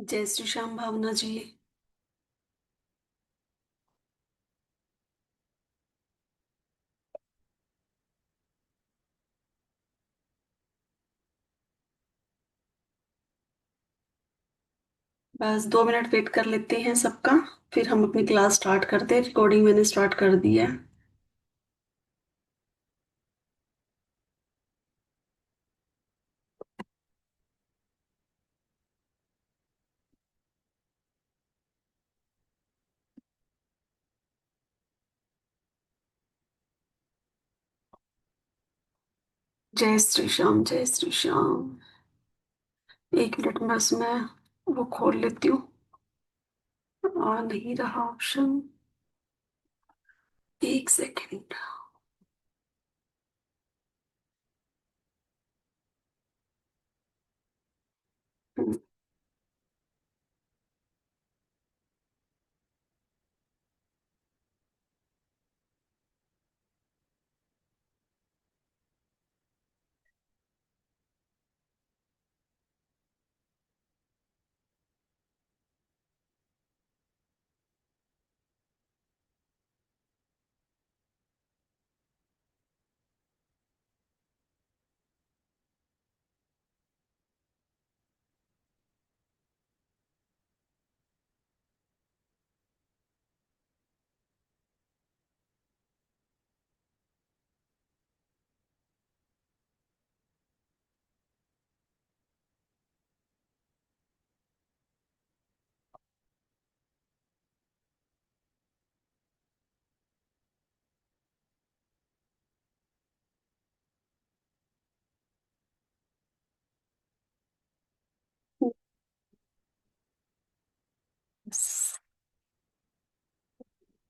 जय श्री श्याम भावना जी। बस 2 minute wait कर लेते हैं सबका। फिर हम अपनी क्लास स्टार्ट करते हैं। रिकॉर्डिंग मैंने स्टार्ट कर दी है। जय श्री श्याम, जय श्री श्याम। 1 मिनट में बस मैं वो खोल लेती हूँ। आ नहीं रहा ऑप्शन। 1 सेकेंड।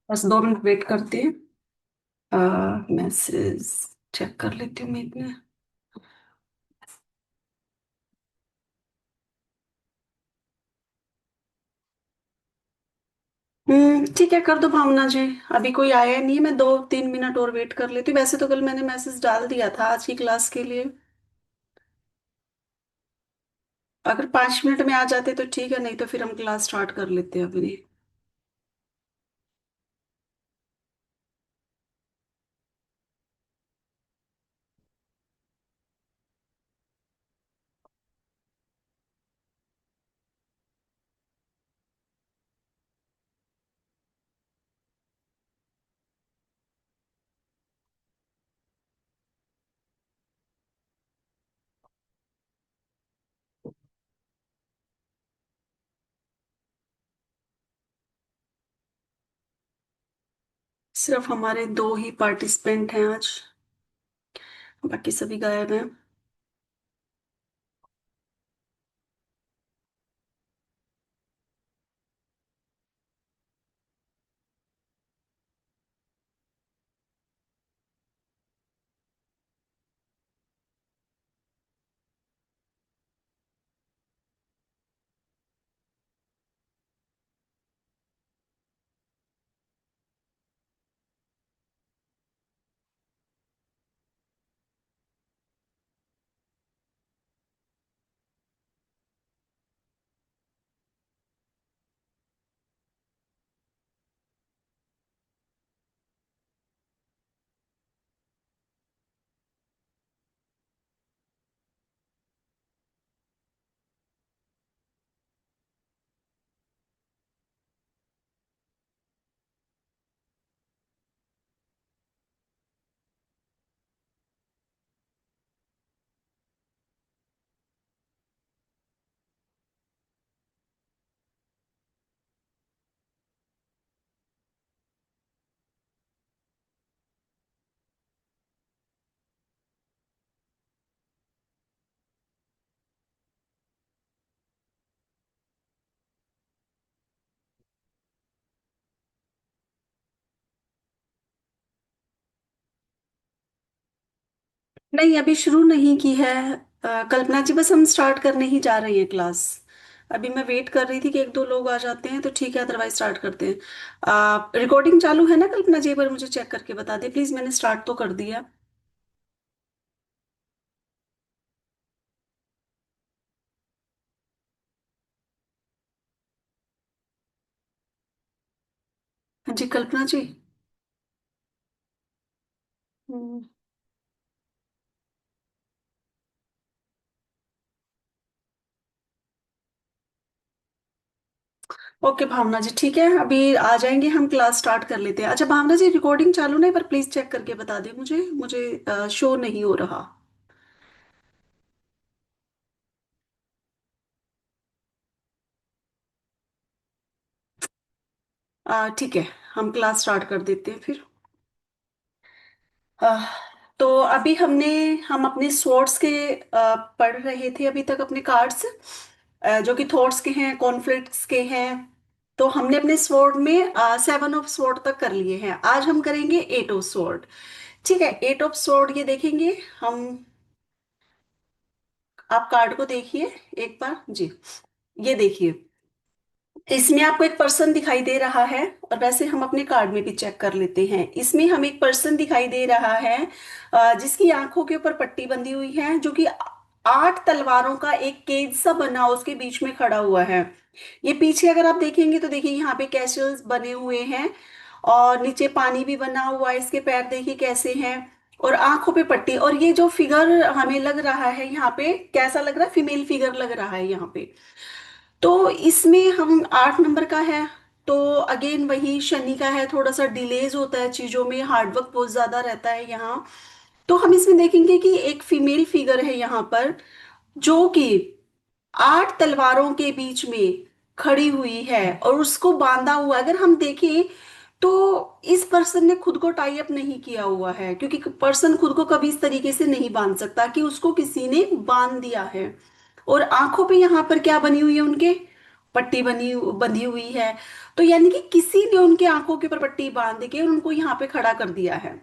बस 2 मिनट वेट करते हैं। मैसेज चेक कर लेती हूँ मैं इतने। ठीक है, कर दो भावना जी। अभी कोई आया नहीं है, मैं 2-3 मिनट और वेट कर लेती हूँ। वैसे तो कल मैंने मैसेज डाल दिया था आज की क्लास के लिए। अगर 5 मिनट में आ जाते तो ठीक है, नहीं तो फिर हम क्लास स्टार्ट कर लेते हैं अपनी। सिर्फ हमारे 2 ही पार्टिसिपेंट हैं आज। बाकी सभी गायब हैं। नहीं, अभी शुरू नहीं की है। कल्पना जी, बस हम स्टार्ट करने ही जा रही हैं क्लास। अभी मैं वेट कर रही थी कि 1-2 लोग आ जाते हैं तो ठीक है, अदरवाइज स्टार्ट करते हैं। रिकॉर्डिंग चालू है ना कल्पना जी? एक बार मुझे चेक करके बता दे प्लीज। मैंने स्टार्ट तो कर दिया। जी कल्पना जी। हम्म, ओके भावना जी, ठीक है, अभी आ जाएंगे हम, क्लास स्टार्ट कर लेते हैं। अच्छा भावना जी, रिकॉर्डिंग चालू नहीं, पर प्लीज चेक करके बता दें मुझे, मुझे शो नहीं हो रहा। ठीक है, हम क्लास स्टार्ट कर देते हैं फिर। आह, तो अभी हम अपने स्वॉर्ड्स के पढ़ रहे थे अभी तक अपने कार्ड्स, जो कि थॉट्स के हैं, कॉन्फ्लिक्ट्स के हैं। तो हमने अपने स्वॉर्ड में 7 ऑफ स्वॉर्ड तक कर लिए हैं, आज हम करेंगे 8 ऑफ स्वॉर्ड। ठीक है, 8 ऑफ स्वॉर्ड ये देखेंगे हम। आप कार्ड को देखिए एक बार जी, ये देखिए, इसमें आपको एक पर्सन दिखाई दे रहा है। और वैसे हम अपने कार्ड में भी चेक कर लेते हैं, इसमें हमें एक पर्सन दिखाई दे रहा है, जिसकी आंखों के ऊपर पट्टी बंधी हुई है, जो कि 8 तलवारों का एक केज सा बना उसके बीच में खड़ा हुआ है। ये पीछे अगर आप देखेंगे तो देखिए यहाँ पे कैसल्स बने हुए हैं, और नीचे पानी भी बना हुआ है, इसके पैर देखिए कैसे हैं, और आंखों पे पट्टी। और ये जो फिगर हमें लग रहा है यहाँ पे, कैसा लग रहा है, फीमेल फिगर लग रहा है यहाँ पे। तो इसमें हम 8 नंबर का है, तो अगेन वही शनि का है, थोड़ा सा डिलेज होता है चीजों में, हार्डवर्क बहुत ज्यादा रहता है यहाँ। तो हम इसमें देखेंगे कि एक फीमेल फिगर है यहाँ पर, जो कि 8 तलवारों के बीच में खड़ी हुई है और उसको बांधा हुआ है। अगर हम देखें तो इस पर्सन ने खुद को टाई अप नहीं किया हुआ है, क्योंकि पर्सन खुद को कभी इस तरीके से नहीं बांध सकता, कि उसको किसी ने बांध दिया है। और आंखों पे यहाँ पर क्या बनी हुई है उनके, पट्टी बनी बंधी हुई है। तो यानी कि किसी ने उनके आंखों के ऊपर पट्टी बांध के और उनको यहाँ पे खड़ा कर दिया है।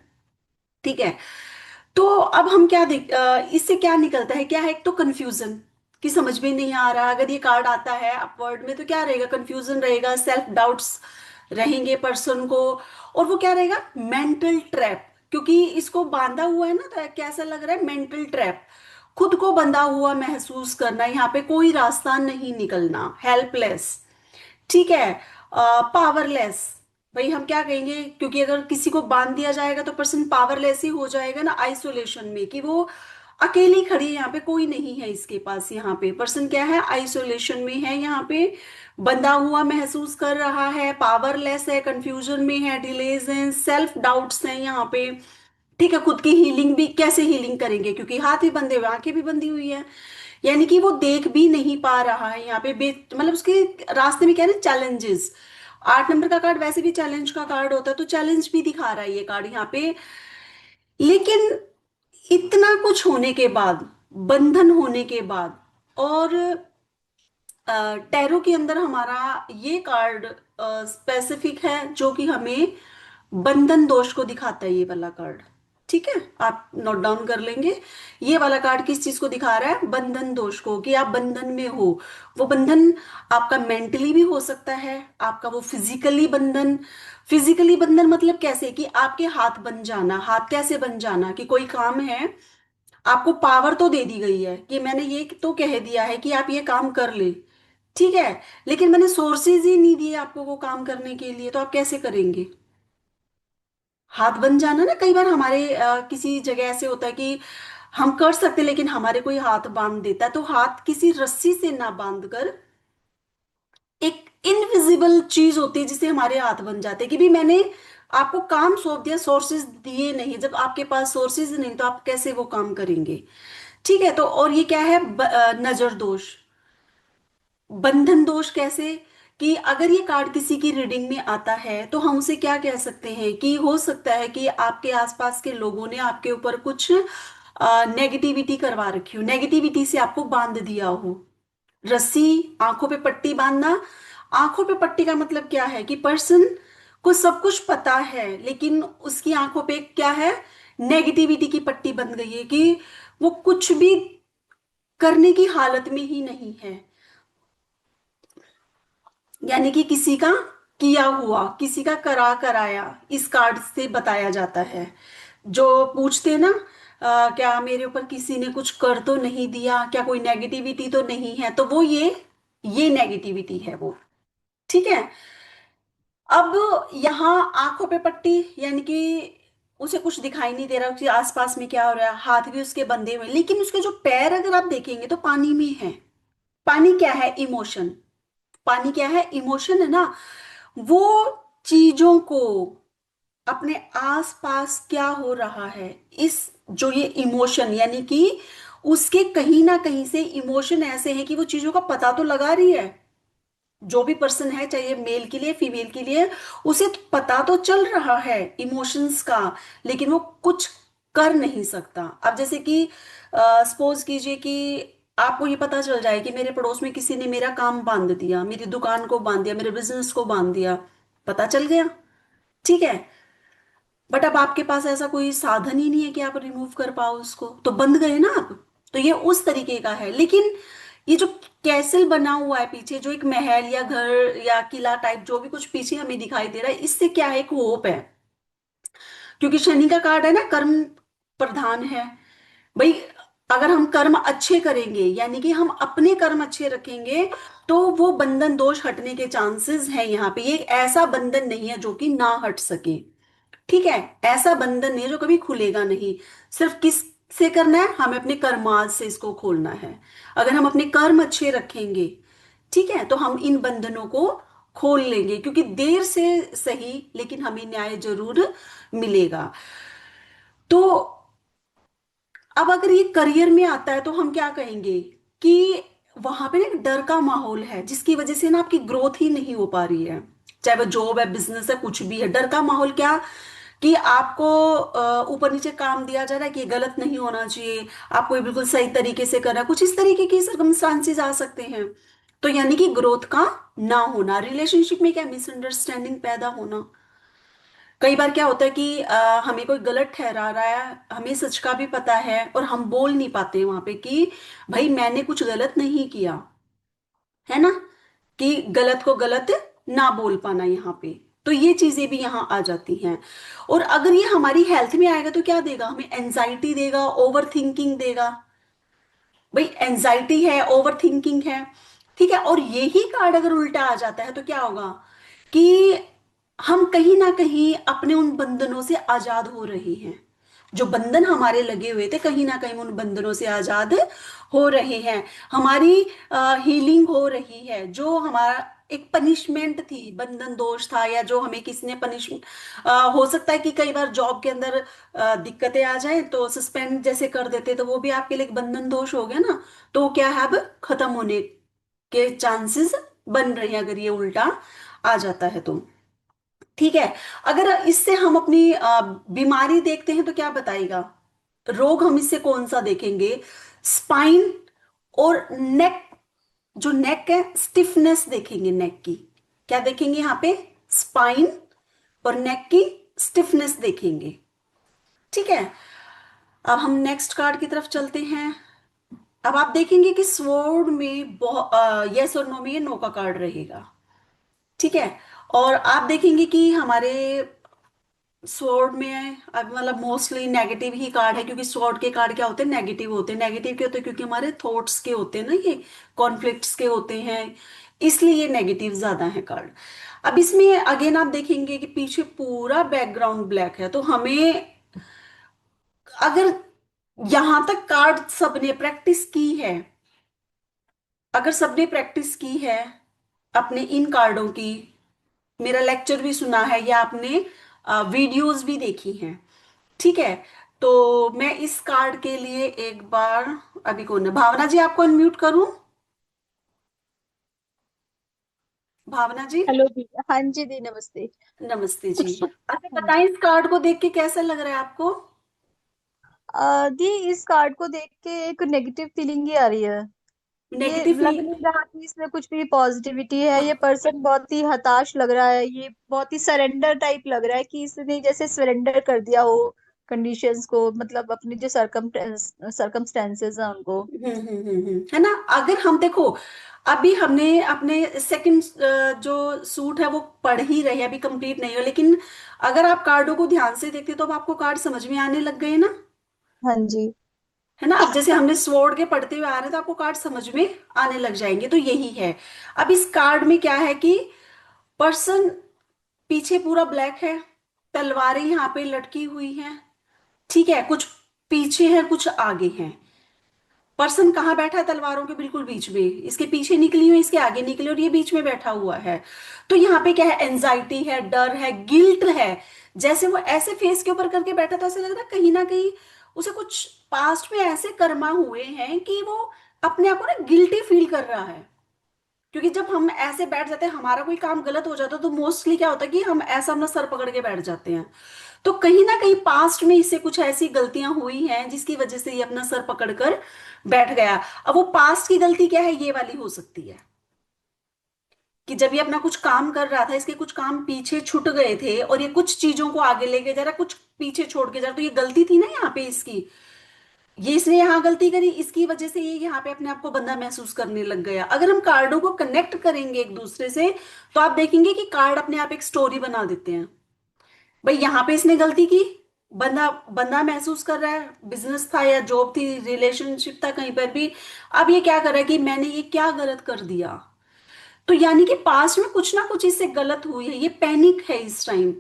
ठीक है, तो अब हम क्या इससे क्या निकलता है, क्या है, एक तो कंफ्यूजन, कि समझ में नहीं आ रहा। अगर ये कार्ड आता है अपवर्ड में तो क्या रहेगा, कंफ्यूजन रहेगा, सेल्फ डाउट्स रहेंगे पर्सन को। और वो क्या रहेगा, मेंटल ट्रैप, क्योंकि इसको बांधा हुआ है ना, तो कैसा लग रहा है, मेंटल ट्रैप। खुद को बंधा हुआ महसूस करना, यहाँ पे कोई रास्ता नहीं निकलना, हेल्पलेस। ठीक है, पावरलेस। भाई हम क्या कहेंगे, क्योंकि अगर किसी को बांध दिया जाएगा तो पर्सन पावरलेस ही हो जाएगा ना, आइसोलेशन में, कि वो अकेली खड़ी है, यहाँ पे कोई नहीं है इसके पास। यहाँ पे पर्सन क्या है, आइसोलेशन में है, यहाँ पे बंधा हुआ महसूस कर रहा है, पावरलेस है, कंफ्यूजन में है, डिलेज हैं, सेल्फ डाउट्स हैं यहाँ पे। ठीक है, खुद की हीलिंग भी कैसे हीलिंग करेंगे, क्योंकि हाथ भी बंधे हुए, आंखें भी बंधी हुई है, यानी कि वो देख भी नहीं पा रहा है यहाँ पे, मतलब उसके रास्ते में क्या है ना, चैलेंजेस। 8 नंबर का कार्ड वैसे भी चैलेंज का कार्ड होता है, तो चैलेंज भी दिखा रहा है ये कार्ड यहाँ पे। लेकिन इतना कुछ होने के बाद, बंधन होने के बाद, और टैरो के अंदर हमारा ये कार्ड स्पेसिफिक है, जो कि हमें बंधन दोष को दिखाता है, ये वाला कार्ड। ठीक है, आप नोट डाउन कर लेंगे। ये वाला कार्ड किस चीज को दिखा रहा है, बंधन दोष को, कि आप बंधन में हो। वो बंधन आपका मेंटली भी हो सकता है, आपका वो फिजिकली बंधन। फिजिकली बंधन मतलब कैसे, कि आपके हाथ बन जाना। हाथ कैसे बन जाना, कि कोई काम है, आपको पावर तो दे दी गई है, कि मैंने ये तो कह दिया है कि आप ये काम कर ले, ठीक है, लेकिन मैंने सोर्सेज ही नहीं दिए आपको वो काम करने के लिए, तो आप कैसे करेंगे। हाथ बन जाना ना, कई बार हमारे किसी जगह ऐसे होता है कि हम कर सकते लेकिन हमारे कोई हाथ बांध देता है, तो हाथ किसी रस्सी से ना बांध कर एक इनविजिबल चीज होती है जिससे हमारे हाथ बन जाते हैं, कि भी मैंने आपको काम सौंप दिया, सोर्सेज दिए नहीं, जब आपके पास सोर्सेज नहीं तो आप कैसे वो काम करेंगे। ठीक है, तो और ये क्या है, नजर दोष, बंधन दोष कैसे, कि अगर ये कार्ड किसी की रीडिंग में आता है तो हम उसे क्या कह सकते हैं, कि हो सकता है कि आपके आसपास के लोगों ने आपके ऊपर कुछ नेगेटिविटी करवा रखी हो, नेगेटिविटी से आपको बांध दिया हो। रस्सी, आंखों पे पट्टी बांधना। आंखों पे पट्टी का मतलब क्या है, कि पर्सन को सब कुछ पता है, लेकिन उसकी आंखों पे क्या है, नेगेटिविटी की पट्टी बंध गई है, कि वो कुछ भी करने की हालत में ही नहीं है। यानी कि किसी का किया हुआ, किसी का करा कराया, इस कार्ड से बताया जाता है। जो पूछते हैं ना, क्या मेरे ऊपर किसी ने कुछ कर तो नहीं दिया, क्या कोई नेगेटिविटी तो नहीं है, तो वो ये नेगेटिविटी है वो। ठीक है, अब यहाँ आंखों पे पट्टी, यानी कि उसे कुछ दिखाई नहीं दे रहा कि आसपास में क्या हो रहा है, हाथ भी उसके बंधे हुए हैं, लेकिन उसके जो पैर अगर आप देखेंगे तो पानी में है। पानी क्या है? इमोशन। पानी क्या है? इमोशन है ना। वो चीजों को, अपने आसपास क्या हो रहा है, इस जो ये इमोशन, यानी कि उसके कहीं ना कहीं से इमोशन ऐसे हैं कि वो चीजों का पता तो लगा रही है। जो भी पर्सन है, चाहे मेल के लिए फीमेल के लिए, उसे पता तो चल रहा है इमोशंस का, लेकिन वो कुछ कर नहीं सकता। अब जैसे कि सपोज कीजिए कि आपको ये पता चल जाए कि मेरे पड़ोस में किसी ने मेरा काम बांध दिया, मेरी दुकान को बांध दिया, मेरे बिजनेस को बांध दिया, पता चल गया, ठीक है। बट अब आपके पास ऐसा कोई साधन ही नहीं है कि आप रिमूव कर पाओ उसको, तो बंद गए ना आप। तो ये उस तरीके का है। लेकिन ये जो कैसल बना हुआ है पीछे, जो एक महल या घर या किला टाइप जो भी कुछ पीछे हमें दिखाई दे रहा है, इससे क्या है? एक होप है। क्योंकि शनि का कार्ड है ना, कर्म प्रधान है भाई। अगर हम कर्म अच्छे करेंगे, यानी कि हम अपने कर्म अच्छे रखेंगे, तो वो बंधन दोष हटने के चांसेस है यहाँ पे। ये एक ऐसा बंधन नहीं है जो कि ना हट सके, ठीक है। ऐसा बंधन नहीं है जो कभी खुलेगा नहीं। सिर्फ किस से करना है? हमें अपने कर्माज से इसको खोलना है। अगर हम अपने कर्म अच्छे रखेंगे, ठीक है, तो हम इन बंधनों को खोल लेंगे, क्योंकि देर से सही लेकिन हमें न्याय जरूर मिलेगा। तो अब अगर ये करियर में आता है तो हम क्या कहेंगे कि वहां पे ना एक डर का माहौल है, जिसकी वजह से ना आपकी ग्रोथ ही नहीं हो पा रही है। चाहे वो जॉब है, बिजनेस है, कुछ भी है। डर का माहौल क्या? कि आपको ऊपर नीचे काम दिया जा रहा है कि ये गलत नहीं होना चाहिए, आपको ये बिल्कुल सही तरीके से करना है, कुछ इस तरीके की सर्कमस्टांसिस आ सकते हैं। तो यानी कि ग्रोथ का ना होना, रिलेशनशिप में क्या, मिसअंडरस्टैंडिंग पैदा होना। कई बार क्या होता है कि हमें कोई गलत ठहरा रहा है, हमें सच का भी पता है, और हम बोल नहीं पाते वहां पे कि भाई मैंने कुछ गलत नहीं किया, है ना। कि गलत को गलत ना बोल पाना यहाँ पे। तो ये चीजें भी यहाँ आ जाती हैं। और अगर ये हमारी हेल्थ में आएगा तो क्या देगा? हमें एंजाइटी देगा, ओवर थिंकिंग देगा। भाई एंजाइटी है, ओवर थिंकिंग है, ठीक है। और यही कार्ड अगर उल्टा आ जाता है तो क्या होगा? कि हम कहीं ना कहीं अपने उन बंधनों से आजाद हो रहे हैं। जो बंधन हमारे लगे हुए थे, कहीं ना कहीं उन बंधनों से आजाद हो रहे हैं। हमारी हीलिंग हो रही है। जो हमारा एक पनिशमेंट थी, बंधन दोष था, या जो हमें किसी ने पनिशमेंट, हो सकता है कि कई बार जॉब के अंदर दिक्कतें आ जाए तो सस्पेंड जैसे कर देते, तो वो भी आपके लिए एक बंधन दोष हो गया ना। तो वो क्या है? अब खत्म होने के चांसेस बन रहे हैं अगर ये उल्टा आ जाता है तो, ठीक है। अगर इससे हम अपनी बीमारी देखते हैं तो क्या बताएगा? रोग हम इससे कौन सा देखेंगे? स्पाइन और नेक। जो नेक है, स्टिफनेस देखेंगे नेक की। क्या देखेंगे यहाँ पे? स्पाइन और नेक की स्टिफनेस देखेंगे, ठीक है। अब हम नेक्स्ट कार्ड की तरफ चलते हैं। अब आप देखेंगे कि स्वॉर्ड में बहुत यस और नो में ये नो का कार्ड रहेगा, ठीक है। और आप देखेंगे कि हमारे स्वॉर्ड में अब मतलब मोस्टली नेगेटिव ही कार्ड है, क्योंकि स्वॉर्ड के कार्ड क्या होते हैं? नेगेटिव होते हैं। नेगेटिव के होते हैं क्योंकि हमारे थॉट्स के होते हैं ना, ये कॉन्फ्लिक्ट्स के होते हैं, इसलिए ये नेगेटिव ज्यादा है कार्ड। अब इसमें अगेन आप देखेंगे कि पीछे पूरा बैकग्राउंड ब्लैक है, तो हमें, अगर यहां तक कार्ड सबने प्रैक्टिस की है, अगर सबने प्रैक्टिस की है अपने इन कार्डों की, मेरा लेक्चर भी सुना है या आपने वीडियोस भी देखी हैं, ठीक है, तो मैं इस कार्ड के लिए एक बार, अभी कौन है? भावना जी, आपको अनम्यूट करूं? भावना जी। हेलो दी। हाँ जी दी, नमस्ते। नमस्ते जी। अच्छा हाँ बताएं, जी। इस कार्ड को देख के कैसा लग रहा है आपको? दी, इस कार्ड को देख के एक नेगेटिव फीलिंग ही आ रही है। ये नेगेटिव लग नहीं रहा कि इसमें कुछ भी पॉजिटिविटी है। ये पर्सन बहुत ही हताश लग रहा है। ये बहुत ही सरेंडर टाइप लग रहा है कि इसने जैसे सरेंडर कर दिया हो कंडीशंस को, मतलब अपने जो सरकमस्टेंसेस हैं उनको। है ना। अगर हम देखो, अभी हमने अपने सेकंड जो सूट है वो पढ़ ही रहे हैं, अभी कंप्लीट नहीं हो, लेकिन अगर आप कार्डों को ध्यान से देखते तो अब आपको कार्ड समझ में आने लग गए ना, हाँ जी। है ना। अब जैसे हमने स्वॉर्ड के पढ़ते हुए आ रहे हैं तो आपको कार्ड समझ में आने लग जाएंगे, तो यही है। अब इस कार्ड में क्या है कि पर्सन पीछे पूरा ब्लैक है, तलवारें यहाँ पे लटकी हुई हैं, ठीक है, कुछ पीछे है कुछ आगे हैं। पर्सन कहाँ बैठा है? तलवारों के बिल्कुल बीच में, इसके पीछे निकली हुई, इसके आगे निकली, और ये बीच में बैठा हुआ है। तो यहाँ पे क्या है? एंजाइटी है, डर है, गिल्ट है। जैसे वो ऐसे फेस के ऊपर करके बैठा, तो ऐसे लग रहा है कहीं ना कहीं उसे कुछ पास्ट में ऐसे कर्मा हुए हैं कि वो अपने आप को ना गिल्टी फील कर रहा है। क्योंकि जब हम ऐसे बैठ जाते हैं, हमारा कोई काम गलत हो जाता है, तो मोस्टली क्या होता है कि हम ऐसा अपना सर पकड़ के बैठ जाते हैं। तो कहीं ना कहीं पास्ट में इससे कुछ ऐसी गलतियां हुई हैं जिसकी वजह से ये अपना सर पकड़कर बैठ गया। अब वो पास्ट की गलती क्या है? ये वाली हो सकती है कि जब ये अपना कुछ काम कर रहा था, इसके कुछ काम पीछे छूट गए थे और ये कुछ चीजों को आगे लेके जा रहा, कुछ पीछे छोड़ के जा रहा, तो ये गलती थी ना यहाँ पे इसकी। ये इसने यहाँ गलती करी, इसकी वजह से ये यहाँ पे अपने आप को बंधा महसूस करने लग गया। अगर हम कार्डों को कनेक्ट करेंगे एक दूसरे से, तो आप देखेंगे कि कार्ड अपने आप एक स्टोरी बना देते हैं। भाई यहाँ पे इसने गलती की, बंदा बंदा महसूस कर रहा है, बिजनेस था या जॉब थी, रिलेशनशिप था, कहीं पर भी। अब ये क्या कर रहा है कि मैंने ये क्या गलत कर दिया। तो यानी कि पास्ट में कुछ ना कुछ इससे गलत हुई है, ये पैनिक है इस टाइम।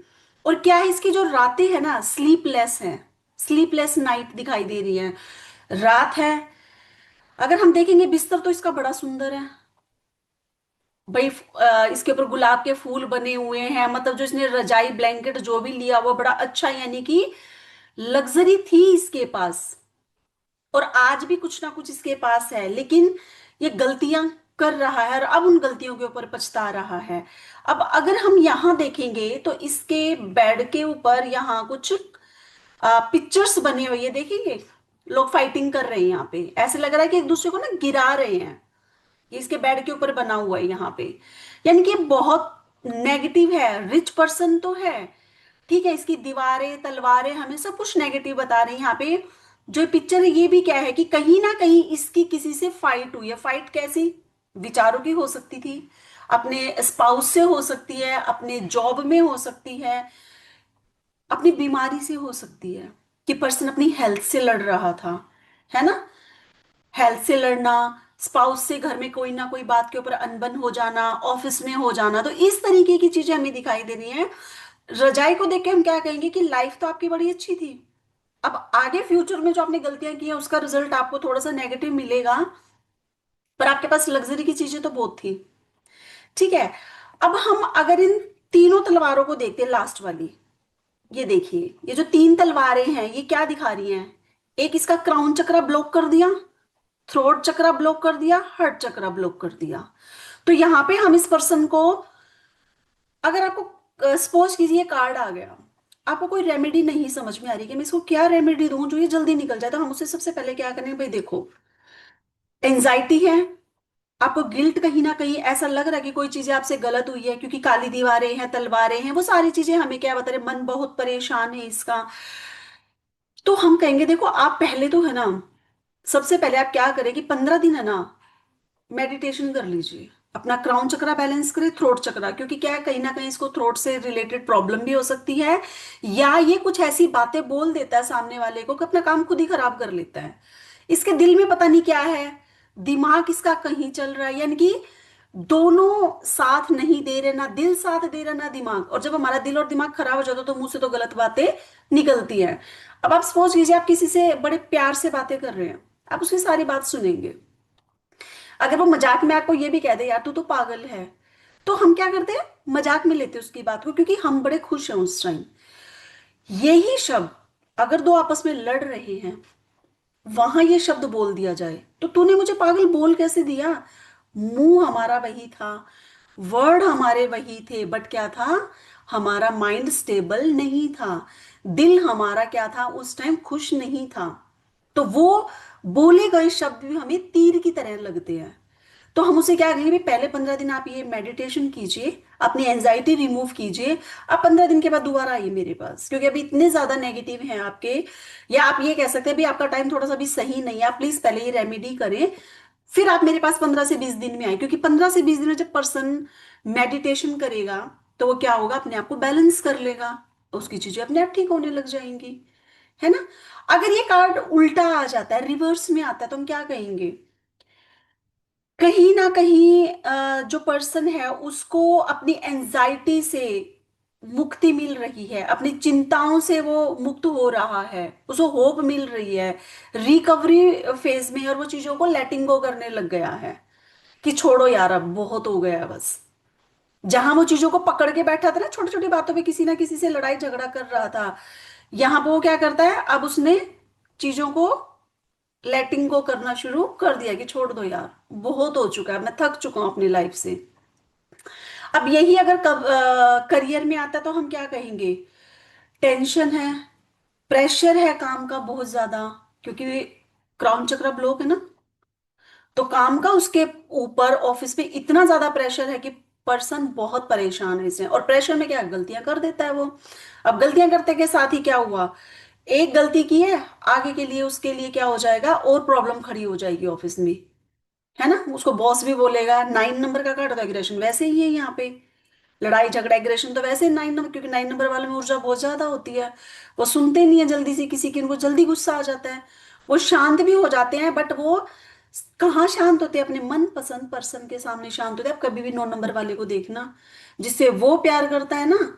और क्या है, इसकी जो रातें है ना, स्लीपलेस है, स्लीपलेस नाइट दिखाई दे रही है, रात है। अगर हम देखेंगे बिस्तर तो इसका बड़ा सुंदर है भाई, इसके ऊपर गुलाब के फूल बने हुए हैं, मतलब जो इसने रजाई ब्लैंकेट जो भी लिया वो बड़ा अच्छा, यानी कि लग्जरी थी इसके पास। और आज भी कुछ ना कुछ इसके पास है, लेकिन ये गलतियां कर रहा है और अब उन गलतियों के ऊपर पछता रहा है। अब अगर हम यहाँ देखेंगे तो इसके बेड के ऊपर यहाँ कुछ पिक्चर्स बने हुए, ये देखेंगे लोग फाइटिंग कर रहे हैं यहाँ पे, ऐसे लग रहा है कि एक दूसरे को ना गिरा रहे हैं। ये इसके बेड के ऊपर बना हुआ है यहाँ पे, यानी कि ये बहुत नेगेटिव है। रिच पर्सन तो है, ठीक है, इसकी दीवारें तलवारें हमें सब कुछ नेगेटिव बता रही हैं यहाँ पे। जो पिक्चर है ये भी क्या है कि कहीं ना कहीं इसकी किसी से फाइट हुई है। फाइट कैसी? विचारों की हो सकती थी, अपने स्पाउस से हो सकती है, अपने जॉब में हो सकती है, अपनी बीमारी से हो सकती है, कि पर्सन अपनी हेल्थ से लड़ रहा था, है ना। हेल्थ से लड़ना, स्पाउस से घर में कोई ना कोई बात के ऊपर अनबन हो जाना, ऑफिस में हो जाना, तो इस तरीके की चीजें हमें दिखाई दे रही हैं। रजाई को देख के हम क्या कहेंगे कि लाइफ तो आपकी बड़ी अच्छी थी। अब आगे फ्यूचर में जो आपने गलतियां की हैं उसका रिजल्ट आपको थोड़ा सा नेगेटिव मिलेगा, पर आपके पास लग्जरी की चीजें तो बहुत थी, ठीक है। अब हम अगर इन तीनों तलवारों को देखते हैं, लास्ट वाली, ये देखिए, ये जो तीन तलवारें हैं ये क्या दिखा रही हैं? एक इसका क्राउन चक्रा ब्लॉक कर दिया, थ्रोट चक्रा ब्लॉक कर दिया, हार्ट चक्रा ब्लॉक कर दिया। तो यहां पे हम इस पर्सन को, अगर आपको सपोज कीजिए कार्ड आ गया, आपको कोई रेमेडी नहीं समझ में आ रही कि मैं इसको क्या रेमेडी दूं जो ये जल्दी निकल जाए, तो हम उसे सबसे पहले क्या करेंगे? भाई देखो, एंजाइटी है, आपको गिल्ट कहीं ना कहीं ऐसा लग रहा है कि कोई चीजें आपसे गलत हुई है, क्योंकि काली दीवारें हैं, तलवारें हैं, वो सारी चीजें हमें क्या बता रहे, मन बहुत परेशान है इसका। तो हम कहेंगे देखो, आप पहले तो है ना, सबसे पहले आप क्या करें कि 15 दिन है ना, मेडिटेशन कर लीजिए, अपना क्राउन चक्रा बैलेंस करें, थ्रोट चक्रा, क्योंकि क्या है कहीं ना कहीं इसको थ्रोट से रिलेटेड प्रॉब्लम भी हो सकती है, या ये कुछ ऐसी बातें बोल देता है सामने वाले को कि अपना काम खुद ही खराब कर लेता है। इसके दिल में पता नहीं क्या है, दिमाग इसका कहीं चल रहा है, यानी कि दोनों साथ नहीं दे रहे, ना दिल साथ दे रहा ना दिमाग। और जब हमारा दिल और दिमाग खराब हो जाता है तो मुंह से तो गलत बातें निकलती हैं। अब आप सपोज कीजिए आप किसी से बड़े प्यार से बातें कर रहे हैं, आप उसकी सारी बात सुनेंगे, अगर वो मजाक में आपको ये भी कह दे यार तू तो पागल है, तो हम क्या करते हैं? मजाक में लेते हैं उसकी बात को, क्योंकि हम बड़े खुश हैं उस टाइम। यही शब्द अगर दो आपस में लड़ रहे हैं, वहां ये शब्द बोल दिया जाए तो तूने मुझे पागल बोल कैसे दिया। मुंह हमारा वही था, वर्ड हमारे वही थे, बट क्या था, हमारा माइंड स्टेबल नहीं था, दिल हमारा क्या था उस टाइम, खुश नहीं था। तो वो बोले गए शब्द भी हमें तीर की तरह लगते हैं। तो हम उसे क्या कहेंगे? पहले 15 दिन आप ये मेडिटेशन कीजिए, अपनी एंजाइटी रिमूव कीजिए। अब 15 दिन के बाद दोबारा आइए मेरे पास, क्योंकि अभी इतने ज्यादा नेगेटिव हैं आपके, या आप ये कह सकते हैं भी आपका टाइम थोड़ा सा भी सही नहीं है, आप प्लीज पहले ये रेमेडी करें, फिर आप मेरे पास 15 से 20 दिन में आए। क्योंकि 15 से 20 दिन में जब पर्सन मेडिटेशन करेगा तो वो क्या होगा, अपने आप को बैलेंस कर लेगा, उसकी चीजें अपने आप ठीक होने लग जाएंगी, है ना। अगर ये कार्ड उल्टा आ जाता है, रिवर्स में आता है, तो हम क्या कहेंगे? कहीं ना कहीं जो पर्सन है उसको अपनी एंजाइटी से मुक्ति मिल रही है, अपनी चिंताओं से वो मुक्त हो रहा है, उसको होप मिल रही है, रिकवरी फेज में है, और वो चीजों को लेटिंग गो करने लग गया है कि छोड़ो यार अब बहुत हो गया है बस। जहां वो चीजों को पकड़ के बैठा था ना, छोटी छोटी बातों पे किसी ना किसी से लड़ाई झगड़ा कर रहा था, यहां पे वो क्या करता है, अब उसने चीजों को लेटिंग गो करना शुरू कर दिया कि छोड़ दो यार, बहुत हो चुका है, मैं थक चुका हूं अपनी लाइफ से। अब यही अगर करियर में आता तो हम क्या कहेंगे, टेंशन है, प्रेशर है काम का बहुत ज्यादा, क्योंकि क्राउन चक्र ब्लॉक है ना, तो काम का उसके ऊपर ऑफिस में इतना ज्यादा प्रेशर है कि पर्सन बहुत परेशान है इससे, और प्रेशर में क्या गलतियां कर देता है वो। अब गलतियां करते के साथ ही क्या हुआ, एक गलती की है, आगे के लिए उसके लिए क्या हो जाएगा, और प्रॉब्लम खड़ी हो जाएगी ऑफिस में, है ना, उसको बॉस भी बोलेगा। 9 नंबर का कार्ड तो एग्रेशन वैसे ही है यहाँ पे, लड़ाई झगड़ा एग्रेशन तो वैसे 9 नंबर, क्योंकि 9 नंबर वाले में ऊर्जा बहुत ज्यादा होती है, वो सुनते नहीं है जल्दी से किसी की, उनको जल्दी गुस्सा आ जाता है, वो शांत भी हो जाते हैं, बट वो कहाँ शांत होते हैं, अपने मन पसंद पर्सन के सामने शांत होते हैं। आप कभी भी 9 नंबर वाले को देखना, जिससे वो प्यार करता है ना,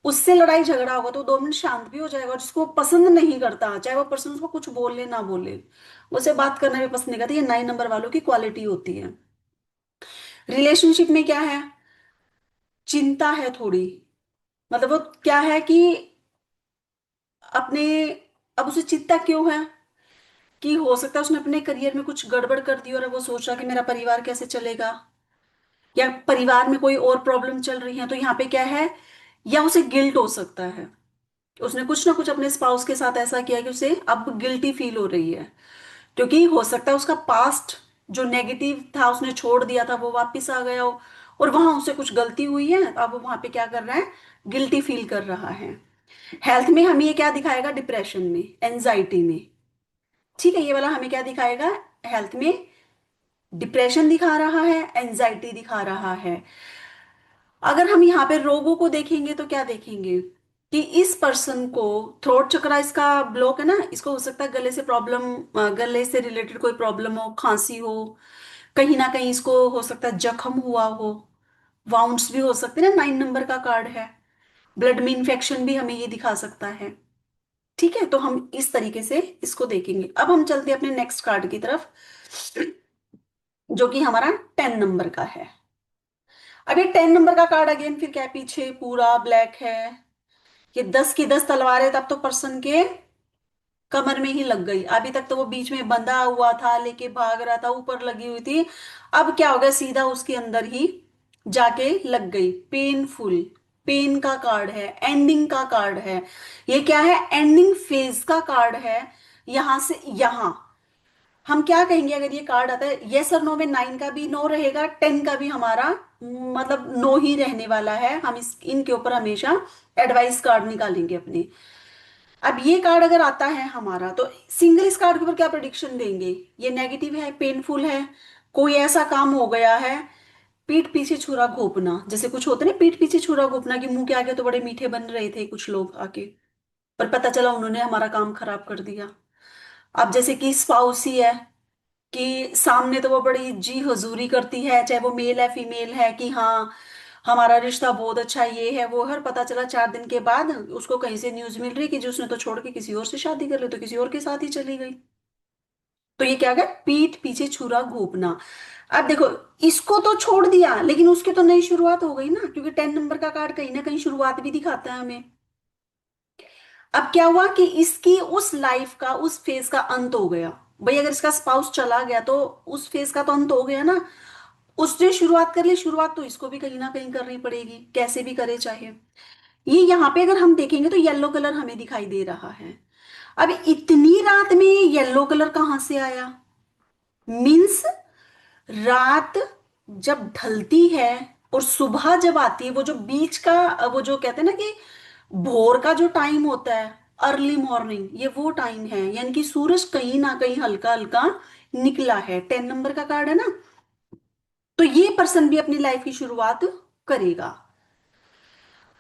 उससे लड़ाई झगड़ा होगा तो 2 मिनट शांत भी हो जाएगा, और जिसको वो पसंद नहीं करता, चाहे वो पर्सन उसको कुछ बोले ना बोले, उसे बात करना भी पसंद नहीं करता। ये 9 नंबर वालों की क्वालिटी होती है। रिलेशनशिप में क्या है, चिंता है थोड़ी, मतलब वो क्या है कि अपने, अब उसे चिंता क्यों है कि हो सकता है उसने अपने करियर में कुछ गड़बड़ कर दी, और अब वो सोच रहा कि मेरा परिवार कैसे चलेगा, या परिवार में कोई और प्रॉब्लम चल रही है, तो यहाँ पे क्या है, या उसे गिल्ट हो सकता है, उसने कुछ ना कुछ अपने स्पाउस के साथ ऐसा किया कि उसे अब गिल्टी फील हो रही है, क्योंकि हो सकता है उसका पास्ट जो नेगेटिव था उसने छोड़ दिया था, वो वापस आ गया हो, और वहां उसे कुछ गलती हुई है, अब वो वहां पे क्या कर रहा है, गिल्टी फील कर रहा है। हेल्थ में हमें ये क्या दिखाएगा, डिप्रेशन में, एंजाइटी में, ठीक है, ये वाला हमें क्या दिखाएगा, हेल्थ में डिप्रेशन दिखा रहा है, एंजाइटी दिखा रहा है। अगर हम यहाँ पे रोगों को देखेंगे तो क्या देखेंगे कि इस पर्सन को थ्रोट चक्रा इसका ब्लॉक है ना, इसको हो सकता है गले से प्रॉब्लम, गले से रिलेटेड कोई प्रॉब्लम हो, खांसी हो, कहीं ना कहीं इसको हो सकता है जख्म हुआ हो, वाउंड्स भी हो सकते हैं ना, 9 नंबर का कार्ड है, ब्लड में इंफेक्शन भी हमें ये दिखा सकता है। ठीक है, तो हम इस तरीके से इसको देखेंगे। अब हम चलते हैं अपने नेक्स्ट कार्ड की तरफ, जो कि हमारा 10 नंबर का है। अब ये 10 नंबर का कार्ड अगेन फिर क्या है, पीछे पूरा ब्लैक है, ये 10 की 10 तलवारें तब तो पर्सन के कमर में ही लग गई, अभी तक तो वो बीच में बंधा हुआ था, लेके भाग रहा था, ऊपर लगी हुई थी, अब क्या हो गया, सीधा उसके अंदर ही जाके लग गई। पेनफुल, पेन का कार्ड है, एंडिंग का कार्ड है, ये क्या है, एंडिंग फेज का कार्ड है। यहां से यहां हम क्या कहेंगे अगर ये कार्ड आता है, यस और नो में 9 का भी नो रहेगा, 10 का भी हमारा मतलब नो ही रहने वाला है। हम इस इनके ऊपर हमेशा एडवाइस कार्ड निकालेंगे अपने। अब ये कार्ड अगर आता है हमारा, तो सिंगल इस कार्ड के ऊपर क्या प्रोडिक्शन देंगे, ये नेगेटिव है, पेनफुल है, कोई ऐसा काम हो गया है, पीठ पीछे छुरा घोंपना, जैसे कुछ होते ना पीठ पीछे छुरा घोंपना, कि मुंह के आगे तो बड़े मीठे बन रहे थे कुछ लोग आके, पर पता चला उन्होंने हमारा काम खराब कर दिया। अब जैसे कि स्पाउस ही है, कि सामने तो वो बड़ी जी हजूरी करती है, चाहे वो मेल है फीमेल है, कि हाँ हमारा रिश्ता बहुत अच्छा है, ये है वो है, पता चला 4 दिन के बाद उसको कहीं से न्यूज मिल रही कि जो उसने तो छोड़ के किसी और से शादी कर ली, तो किसी और के साथ ही चली गई। तो ये क्या गया, पीठ पीछे छुरा घोंपना। अब देखो, इसको तो छोड़ दिया, लेकिन उसकी तो नई शुरुआत हो गई ना, क्योंकि 10 नंबर का कार्ड कहीं ना कहीं शुरुआत भी दिखाता है हमें। अब क्या हुआ कि इसकी उस लाइफ का, उस फेज का अंत हो गया। भाई अगर इसका स्पाउस चला गया तो उस फेज का तो अंत हो गया ना, उसने शुरुआत कर ली, शुरुआत तो इसको भी कहीं ना कहीं करनी पड़ेगी, कैसे भी करे चाहे। ये यहाँ पे अगर हम देखेंगे तो येलो कलर हमें दिखाई दे रहा है। अब इतनी रात में येलो कलर कहाँ से आया, मीन्स रात जब ढलती है और सुबह जब आती है, वो जो बीच का, वो जो कहते हैं ना कि भोर का जो टाइम होता है, अर्ली मॉर्निंग, ये वो टाइम है, यानी कि सूरज कहीं ना कहीं हल्का हल्का निकला है। 10 नंबर का कार्ड है ना, तो ये पर्सन भी अपनी लाइफ की शुरुआत करेगा।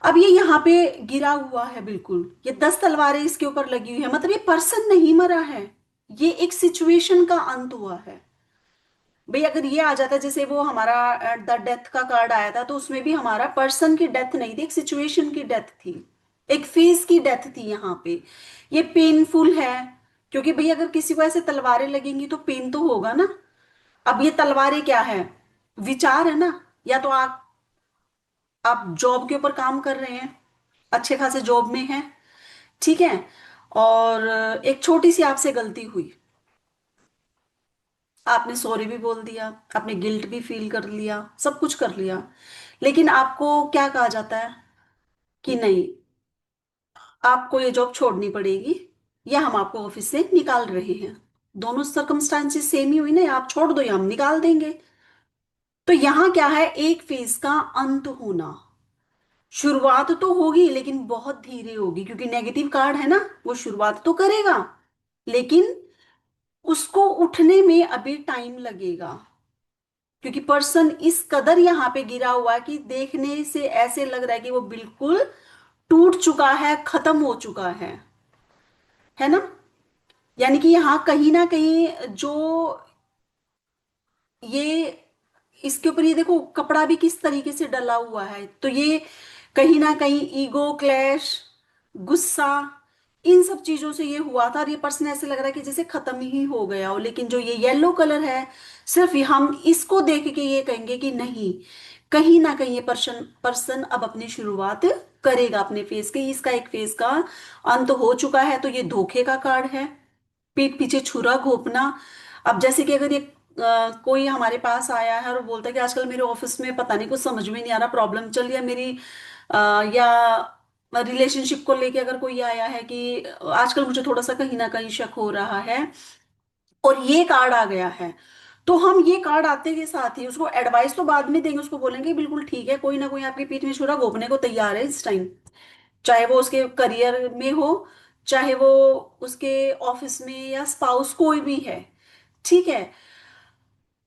अब ये यहाँ पे गिरा हुआ है बिल्कुल, ये 10 तलवारें इसके ऊपर लगी हुई है, मतलब ये पर्सन नहीं मरा है, ये एक सिचुएशन का अंत हुआ है। भाई अगर ये आ जाता, जैसे वो हमारा द डेथ का कार्ड आया था, तो उसमें भी हमारा पर्सन की डेथ नहीं थी, एक सिचुएशन की डेथ थी, एक फेज की डेथ थी यहाँ पे। ये पेनफुल है, क्योंकि भाई अगर किसी को ऐसे तलवारें लगेंगी तो पेन तो होगा ना। अब ये तलवारें क्या है, विचार है ना। या तो आप जॉब के ऊपर काम कर रहे हैं, अच्छे खासे जॉब में हैं, ठीक है, और एक छोटी सी आपसे गलती हुई, आपने सॉरी भी बोल दिया, आपने गिल्ट भी फील कर लिया, सब कुछ कर लिया, लेकिन आपको क्या कहा जाता है कि नहीं, आपको ये जॉब छोड़नी पड़ेगी, या हम आपको ऑफिस से निकाल रहे हैं। दोनों सर्कमस्टांसेस सेम ही हुई ना, आप छोड़ दो या हम निकाल देंगे। तो यहां क्या है, एक फेज का अंत होना। शुरुआत तो होगी लेकिन बहुत धीरे होगी, क्योंकि नेगेटिव कार्ड है ना, वो शुरुआत तो करेगा, लेकिन उसको उठने में अभी टाइम लगेगा, क्योंकि पर्सन इस कदर यहाँ पे गिरा हुआ है कि देखने से ऐसे लग रहा है कि वो बिल्कुल टूट चुका है, खत्म हो चुका है ना। यानी कि यहाँ कहीं ना कहीं जो ये, इसके ऊपर ये देखो कपड़ा भी किस तरीके से डला हुआ है, तो ये कहीं ना कहीं ईगो क्लैश, गुस्सा, इन सब चीजों से ये हुआ था, और ये पर्सन ऐसे लग रहा है कि जैसे खत्म ही हो गया हो। लेकिन जो ये येलो कलर है, सिर्फ हम इसको देख के ये कहेंगे कि नहीं, कहीं ना कहीं ये पर्सन पर्सन अब अपनी शुरुआत करेगा अपने फेज के, इसका एक फेज का अंत हो चुका है। तो ये धोखे का कार्ड है, पीठ पीछे छुरा घोंपना। अब जैसे कि अगर ये कोई हमारे पास आया है और बोलता है कि आजकल मेरे ऑफिस में पता नहीं कुछ समझ में नहीं आ रहा, प्रॉब्लम चल रही है मेरी, या रिलेशनशिप को लेके अगर कोई आया है कि आजकल मुझे थोड़ा सा कहीं ना कहीं शक हो रहा है, और ये कार्ड आ गया है, तो हम ये कार्ड आते के साथ ही उसको एडवाइस तो बाद में देंगे, उसको बोलेंगे बिल्कुल ठीक है, कोई ना कोई आपकी पीठ में छुरा घोंपने को तैयार है इस टाइम, चाहे वो उसके करियर में हो, चाहे वो उसके ऑफिस में, या स्पाउस कोई भी है, ठीक है।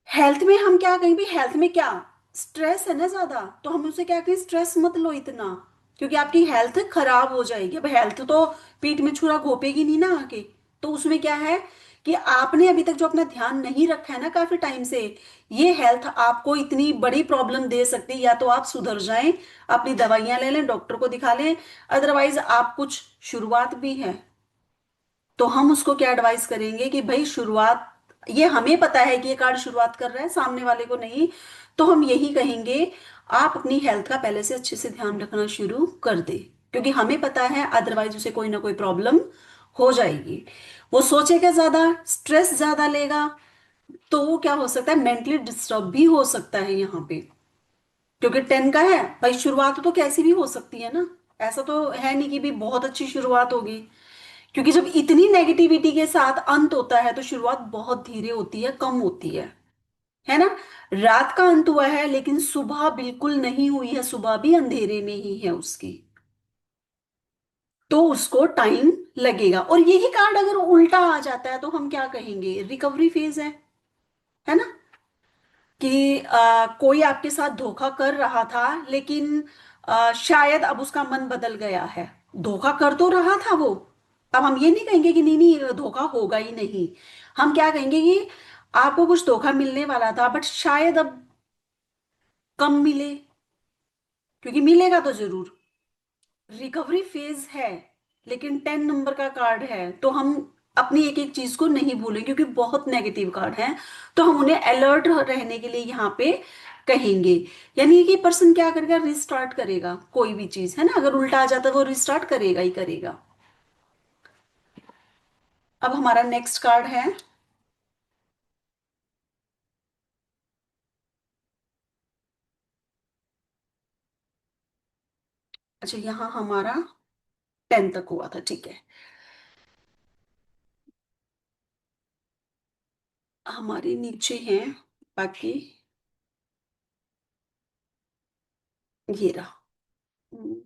हेल्थ में हम क्या कहेंगे, हेल्थ में क्या स्ट्रेस है ना ज्यादा, तो हम उसे क्या कहें, स्ट्रेस मत लो इतना, क्योंकि आपकी हेल्थ खराब हो जाएगी। अब हेल्थ तो पीठ में छुरा घोपेगी नहीं ना आके, तो उसमें क्या है कि आपने अभी तक जो अपना ध्यान नहीं रखा है ना काफी टाइम से, ये हेल्थ आपको इतनी बड़ी प्रॉब्लम दे सकती है। या तो आप सुधर जाएं, अपनी दवाइयां ले लें, डॉक्टर को दिखा लें, अदरवाइज आप कुछ शुरुआत भी है, तो हम उसको क्या एडवाइस करेंगे कि भाई शुरुआत, ये हमें पता है कि ये कार्ड शुरुआत कर रहा है, सामने वाले को नहीं, तो हम यही कहेंगे आप अपनी हेल्थ का पहले से अच्छे से ध्यान रखना शुरू कर दे, क्योंकि हमें पता है अदरवाइज उसे कोई ना कोई प्रॉब्लम हो जाएगी। वो सोचेगा ज्यादा, स्ट्रेस ज्यादा लेगा, तो वो क्या हो सकता है, मेंटली डिस्टर्ब भी हो सकता है यहाँ पे, क्योंकि 10 का है। भाई शुरुआत तो कैसी भी हो सकती है ना, ऐसा तो है नहीं कि भी बहुत अच्छी शुरुआत होगी, क्योंकि जब इतनी नेगेटिविटी के साथ अंत होता है तो शुरुआत बहुत धीरे होती है, कम होती है ना। रात का अंत हुआ है लेकिन सुबह बिल्कुल नहीं हुई है, सुबह भी अंधेरे में ही है उसकी, तो उसको टाइम लगेगा। और यही कार्ड अगर उल्टा आ जाता है तो हम क्या कहेंगे, रिकवरी फेज है ना, कि कोई आपके साथ धोखा कर रहा था, लेकिन शायद अब उसका मन बदल गया है, धोखा कर तो रहा था वो। अब हम ये नहीं कहेंगे कि नहीं नहीं धोखा होगा ही नहीं, हम क्या कहेंगे कि आपको कुछ धोखा मिलने वाला था, बट शायद अब कम मिले, क्योंकि मिलेगा तो जरूर। रिकवरी फेज है, लेकिन 10 नंबर का कार्ड है, तो हम अपनी एक एक चीज को नहीं भूलें, क्योंकि बहुत नेगेटिव कार्ड है, तो हम उन्हें अलर्ट रहने के लिए यहाँ पे कहेंगे। यानी कि पर्सन क्या करेगा, रिस्टार्ट करेगा कोई भी चीज, है ना, अगर उल्टा आ जाता है वो रिस्टार्ट करेगा ही करेगा। अब हमारा नेक्स्ट कार्ड है, अच्छा यहाँ हमारा 10 तक हुआ था, ठीक है। हमारे नीचे हैं बाकी, ये रहा। हम्म,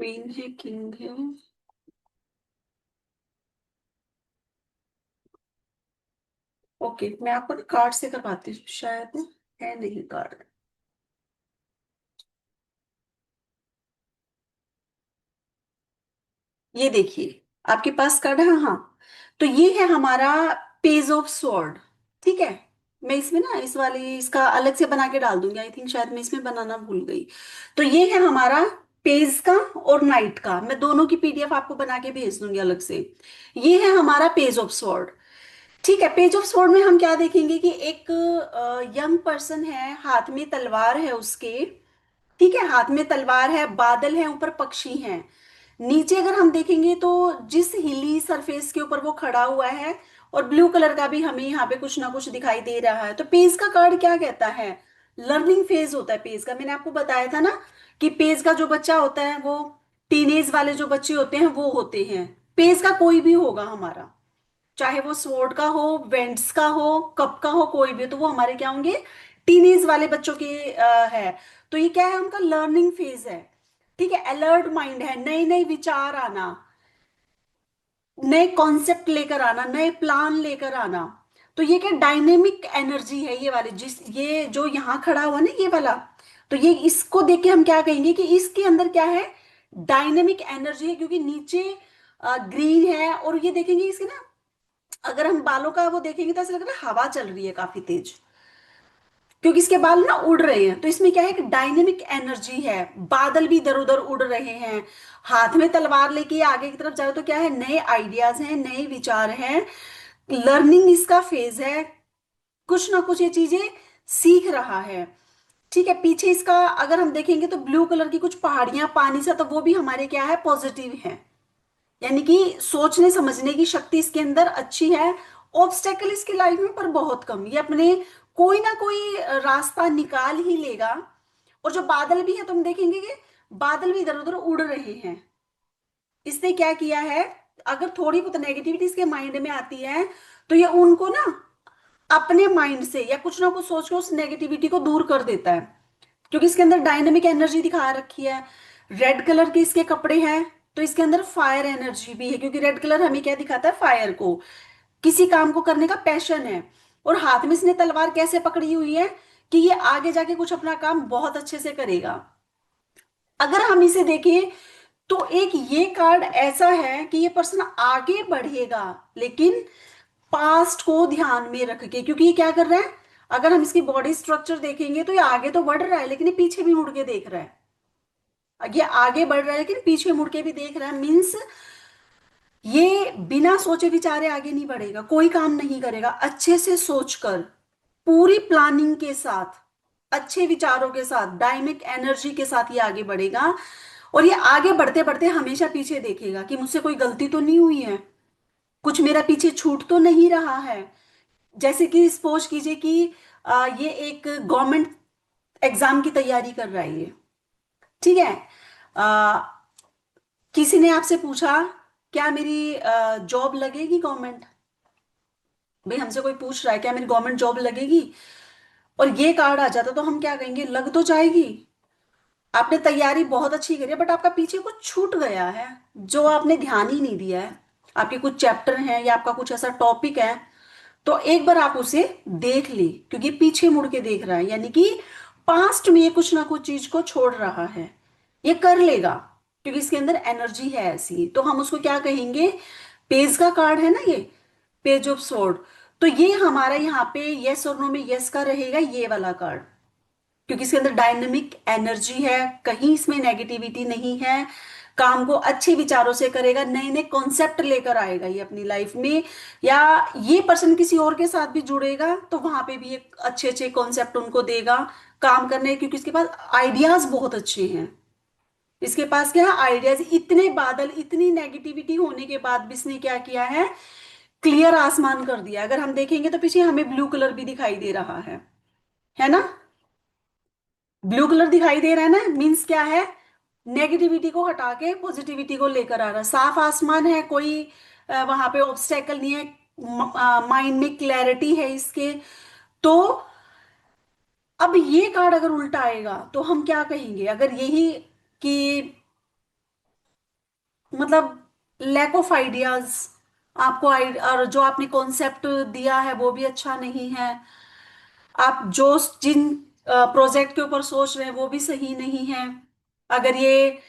क्वीन है, किंग है। ओके, मैं आपको ना कार्ड से करवाती हूँ शायद। है नहीं कार्ड। ये देखिए, आपके पास कार्ड है, हाँ। तो ये है हमारा पेज ऑफ स्वॉर्ड। ठीक है। मैं इसमें ना इस वाली इसका अलग से बना के डाल दूंगी, आई थिंक शायद मैं इसमें बनाना भूल गई। तो ये है हमारा पेज का और नाइट का, मैं दोनों की पीडीएफ आपको बना के भेज दूंगी अलग से। ये है हमारा पेज ऑफ स्वॉर्ड। ठीक है, पेज ऑफ स्वॉर्ड में हम क्या देखेंगे कि एक यंग पर्सन है, हाथ में तलवार है उसके। ठीक है, हाथ में तलवार है, बादल है, ऊपर पक्षी हैं। नीचे अगर हम देखेंगे तो जिस हिली सरफेस के ऊपर वो खड़ा हुआ है, और ब्लू कलर का भी हमें यहाँ पे कुछ ना कुछ दिखाई दे रहा है। तो पेज का कार्ड क्या कहता है? लर्निंग फेज होता है पेज का। मैंने आपको बताया था ना कि पेज का जो बच्चा होता है वो टीनेज वाले जो बच्चे होते हैं वो होते हैं। पेज का कोई भी होगा हमारा, चाहे वो स्वॉर्ड का हो, वेंट्स का हो, कप का हो, कोई भी, तो वो हमारे क्या होंगे? टीनेज वाले बच्चों के है। तो ये क्या है? उनका लर्निंग फेज है। ठीक है, अलर्ट माइंड है, नए नए विचार आना, नए कॉन्सेप्ट लेकर आना, नए प्लान लेकर आना। तो ये क्या डायनेमिक एनर्जी है ये वाली, जिस ये जो यहाँ खड़ा हुआ ना ये वाला, तो ये इसको देख के हम क्या कहेंगे कि इसके अंदर क्या है? डायनेमिक एनर्जी है, क्योंकि नीचे ग्रीन है, और ये देखेंगे इसके ना, अगर हम बालों का वो देखेंगे तो ऐसा लग रहा है हवा चल रही है काफी तेज, क्योंकि इसके बाल ना उड़ रहे हैं। तो इसमें क्या है कि डायनेमिक एनर्जी है, बादल भी इधर उधर उड़ रहे हैं। हाथ में तलवार लेके ये आगे की तरफ जाए तो क्या है? नए आइडियाज हैं, नए विचार हैं। लर्निंग इसका फेज है, कुछ ना कुछ ये चीजें सीख रहा है। ठीक है, पीछे इसका अगर हम देखेंगे तो ब्लू कलर की कुछ पहाड़ियां, पानी सा, तो वो भी हमारे क्या है? पॉजिटिव है। यानी कि सोचने समझने की शक्ति इसके अंदर अच्छी है। ऑब्स्टेकल इसकी लाइफ में पर बहुत कम, ये अपने कोई ना कोई रास्ता निकाल ही लेगा। और जो बादल भी है, तुम देखेंगे कि बादल भी इधर उधर उड़ रहे हैं। इसने क्या किया है? अगर थोड़ी बहुत नेगेटिविटी इसके माइंड में आती है, तो ये उनको ना अपने माइंड से या कुछ ना कुछ सोच के उस नेगेटिविटी को दूर कर देता है, क्योंकि इसके अंदर डायनेमिक एनर्जी दिखा रखी है। रेड कलर के इसके कपड़े हैं, तो इसके अंदर फायर एनर्जी भी है, क्योंकि रेड कलर हमें क्या दिखाता है? फायर को, किसी काम को करने का पैशन है। और हाथ में इसने तलवार कैसे पकड़ी हुई है कि ये आगे जाके कुछ अपना काम बहुत अच्छे से करेगा। अगर हम इसे देखें तो एक ये कार्ड ऐसा है कि ये पर्सन आगे बढ़ेगा, लेकिन पास्ट को ध्यान में रख के, क्योंकि ये क्या कर रहा है? अगर हम इसकी बॉडी स्ट्रक्चर देखेंगे तो ये आगे तो बढ़ रहा है, लेकिन ये पीछे भी मुड़ के देख रहा है। ये आगे बढ़ रहा है लेकिन पीछे मुड़ के भी देख रहा है, मीन्स ये बिना सोचे विचारे आगे नहीं बढ़ेगा, कोई काम नहीं करेगा। अच्छे से सोचकर, पूरी प्लानिंग के साथ, अच्छे विचारों के साथ, डायमिक एनर्जी के साथ ये आगे बढ़ेगा। और ये आगे बढ़ते बढ़ते हमेशा पीछे देखेगा कि मुझसे कोई गलती तो नहीं हुई है, कुछ मेरा पीछे छूट तो नहीं रहा है। जैसे कि सपोज कीजिए कि ये एक गवर्नमेंट एग्जाम की तैयारी कर रहा है ये। ठीक है। आ, किसी ने आपसे पूछा क्या मेरी जॉब लगेगी गवर्नमेंट, भाई हमसे कोई पूछ रहा है क्या मेरी गवर्नमेंट जॉब लगेगी, और ये कार्ड आ जाता तो हम क्या कहेंगे? लग तो जाएगी। आपने तैयारी बहुत अच्छी करी है, बट आपका पीछे कुछ छूट गया है, जो आपने ध्यान ही नहीं दिया है। आपके कुछ चैप्टर हैं या आपका कुछ ऐसा टॉपिक है, तो एक बार आप उसे देख ली, क्योंकि पीछे मुड़ के देख रहा है, यानी कि पास्ट में ये कुछ ना कुछ चीज को छोड़ रहा है। ये कर लेगा, क्योंकि इसके अंदर एनर्जी है ऐसी, तो हम उसको क्या कहेंगे? पेज का कार्ड है ना ये, पेज ऑफ स्वॉर्ड। तो ये हमारा यहाँ पे यस और नो में यस का रहेगा ये वाला कार्ड, क्योंकि इसके अंदर डायनेमिक एनर्जी है, कहीं इसमें नेगेटिविटी नहीं है। काम को अच्छे विचारों से करेगा, नए नए कॉन्सेप्ट लेकर आएगा ये अपनी लाइफ में। या ये पर्सन किसी और के साथ भी जुड़ेगा तो वहां पे भी एक अच्छे अच्छे कॉन्सेप्ट उनको देगा काम करने, क्योंकि इसके पास आइडियाज बहुत अच्छे हैं। इसके पास क्या है? आइडियाज। इतने बादल, इतनी नेगेटिविटी होने के बाद भी इसने क्या किया है? क्लियर आसमान कर दिया। अगर हम देखेंगे तो पीछे हमें ब्लू कलर भी दिखाई दे रहा है ना? ब्लू कलर दिखाई दे रहा है ना, मीन्स क्या है? नेगेटिविटी को हटा के पॉजिटिविटी को लेकर आ रहा है। साफ आसमान है, कोई वहां पे ऑब्स्टेकल नहीं है, माइंड में क्लैरिटी है इसके। तो अब ये कार्ड अगर उल्टा आएगा तो हम क्या कहेंगे? अगर यही कि मतलब लैक ऑफ आइडियाज, आपको और जो आपने कॉन्सेप्ट दिया है वो भी अच्छा नहीं है। आप जो जिन प्रोजेक्ट के ऊपर सोच रहे हैं वो भी सही नहीं है। अगर ये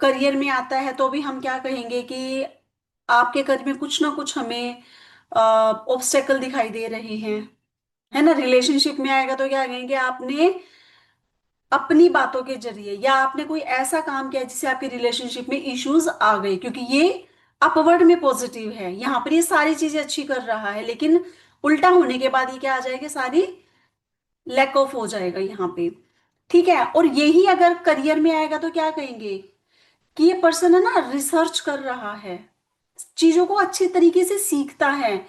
करियर में आता है तो भी हम क्या कहेंगे कि आपके करियर में कुछ ना कुछ हमें ऑब्स्टेकल दिखाई दे रहे हैं। है ना, रिलेशनशिप में आएगा तो क्या कहेंगे, आपने अपनी बातों के जरिए या आपने कोई ऐसा काम किया जिससे आपकी रिलेशनशिप में इश्यूज आ गए, क्योंकि ये अपवर्ड में पॉजिटिव है, यहाँ पर ये सारी चीजें अच्छी कर रहा है, लेकिन उल्टा होने के बाद ये क्या आ जाएगी, सारी लैक ऑफ हो जाएगा यहाँ पे। ठीक है, और यही अगर करियर में आएगा तो क्या कहेंगे कि ये पर्सन है ना, रिसर्च कर रहा है, चीजों को अच्छे तरीके से सीखता है।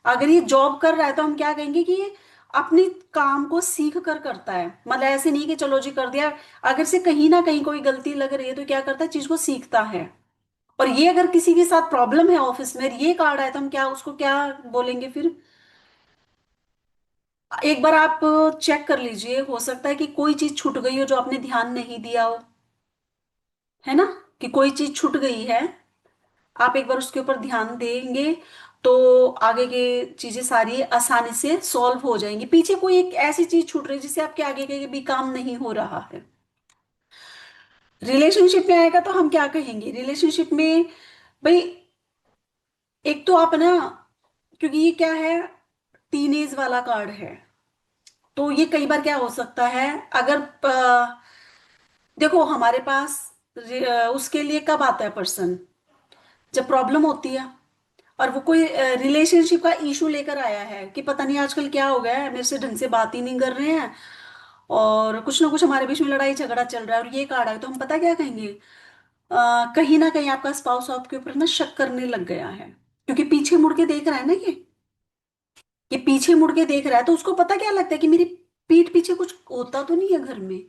अगर ये जॉब कर रहा है तो हम क्या कहेंगे कि ये अपनी काम को सीख कर करता है, मतलब ऐसे नहीं कि चलो जी कर दिया। अगर से कहीं ना कहीं कोई गलती लग रही है तो क्या करता है, चीज को सीखता है। और ये अगर किसी के साथ प्रॉब्लम है ऑफिस में, ये कार्ड है, तो हम क्या उसको क्या बोलेंगे फिर। एक बार आप चेक कर लीजिए, हो सकता है कि कोई चीज छूट गई हो जो आपने ध्यान नहीं दिया हो। है ना, कि कोई चीज छूट गई है, आप एक बार उसके ऊपर ध्यान देंगे तो आगे की चीजें सारी आसानी से सॉल्व हो जाएंगी। पीछे कोई एक ऐसी चीज छूट रही है जिससे आपके आगे के भी काम नहीं हो रहा है। रिलेशनशिप में आएगा तो हम क्या कहेंगे, रिलेशनशिप में भाई, एक तो आप ना, क्योंकि ये क्या है, टीनेज वाला कार्ड है, तो ये कई बार क्या हो सकता है, अगर देखो हमारे पास उसके लिए कब आता है पर्सन, जब प्रॉब्लम होती है। और वो कोई रिलेशनशिप का इशू लेकर आया है कि पता नहीं आजकल क्या हो गया है, मेरे से ढंग से बात ही नहीं कर रहे हैं, और कुछ ना कुछ हमारे बीच में लड़ाई झगड़ा चल रहा है, और ये कार्ड है, तो हम पता क्या कहेंगे, कहीं ना कहीं आपका स्पाउस आपके ऊपर ना शक करने लग गया है, क्योंकि पीछे मुड़ के देख रहा है ना ये पीछे मुड़ के देख रहा है, तो उसको पता क्या लगता है कि मेरी पीठ पीछे कुछ होता तो नहीं है घर में,